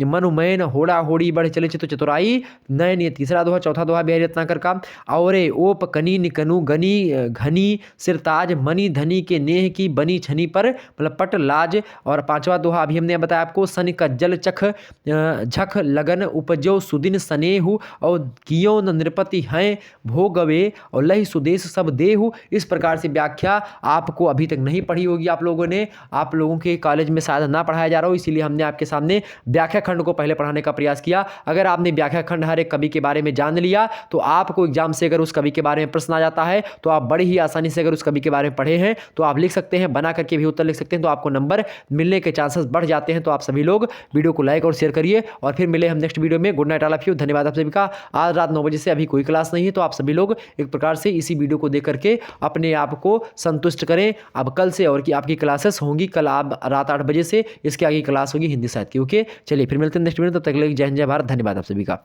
[SPEAKER 1] मनुमैन होड़ा होड़ी बढ़ चले चित चतुराई नयन, ये तीसरा दोहा। चौथा दोहा बिहारी रत्नाकर का, औरे ओप कनी निकनु गनी घनी सिरताज, मनी धनी के नेह की बनी छनी पर, मतलब पट लाज। और 5वां दोहा अभी हमने बताया आपको, सन का जल चख झख लगन उपजो सुदिन सनेहु, और कियो न नृपति हैं भोगवे, और लहि सुदेश सब देहु। इस प्रकार से व्याख्या आपको अभी तक नहीं पढ़ी होगी आप लोगों ने, आप लोगों के कॉलेज में शायद ना पढ़ाया जा रहा हो, इसीलिए हमने आपके सामने व्याख्या खंड को पहले पढ़ाने का प्रयास किया। अगर आपने व्याख्या खंड हर एक कवि के बारे में जान लिया तो आपको एग्जाम से अगर उस कवि के बारे में प्रश्न आ जाता है तो आप बड़ी ही आसानी से, अगर उस कवि के बारे में पढ़े हैं तो आप लिख सकते हैं, बना करके भी उत्तर लिख सकते हैं, तो आपको नंबर मिलने के चांसेस बढ़ जाते हैं। तो आप सभी लोग वीडियो को लाइक और शेयर करिए, और फिर मिले हम नेक्स्ट वीडियो में। Good night all of you, धन्यवाद आप सभी का। आज रात 9 बजे से अभी कोई क्लास नहीं है, तो आप सभी लोग एक प्रकार से इसी वीडियो को देख करके अपने आप को संतुष्ट करें। अब कल से और की आपकी क्लासेस होंगी, कल आप रात 8 बजे से इसके आगे क्लास होगी हिंदी साहित्य की। ओके, चलिए फिर मिलते हैं नेक्स्ट वीडियो, तब तक के लिए जय हिंद जय भारत, धन्यवाद आप सभी का।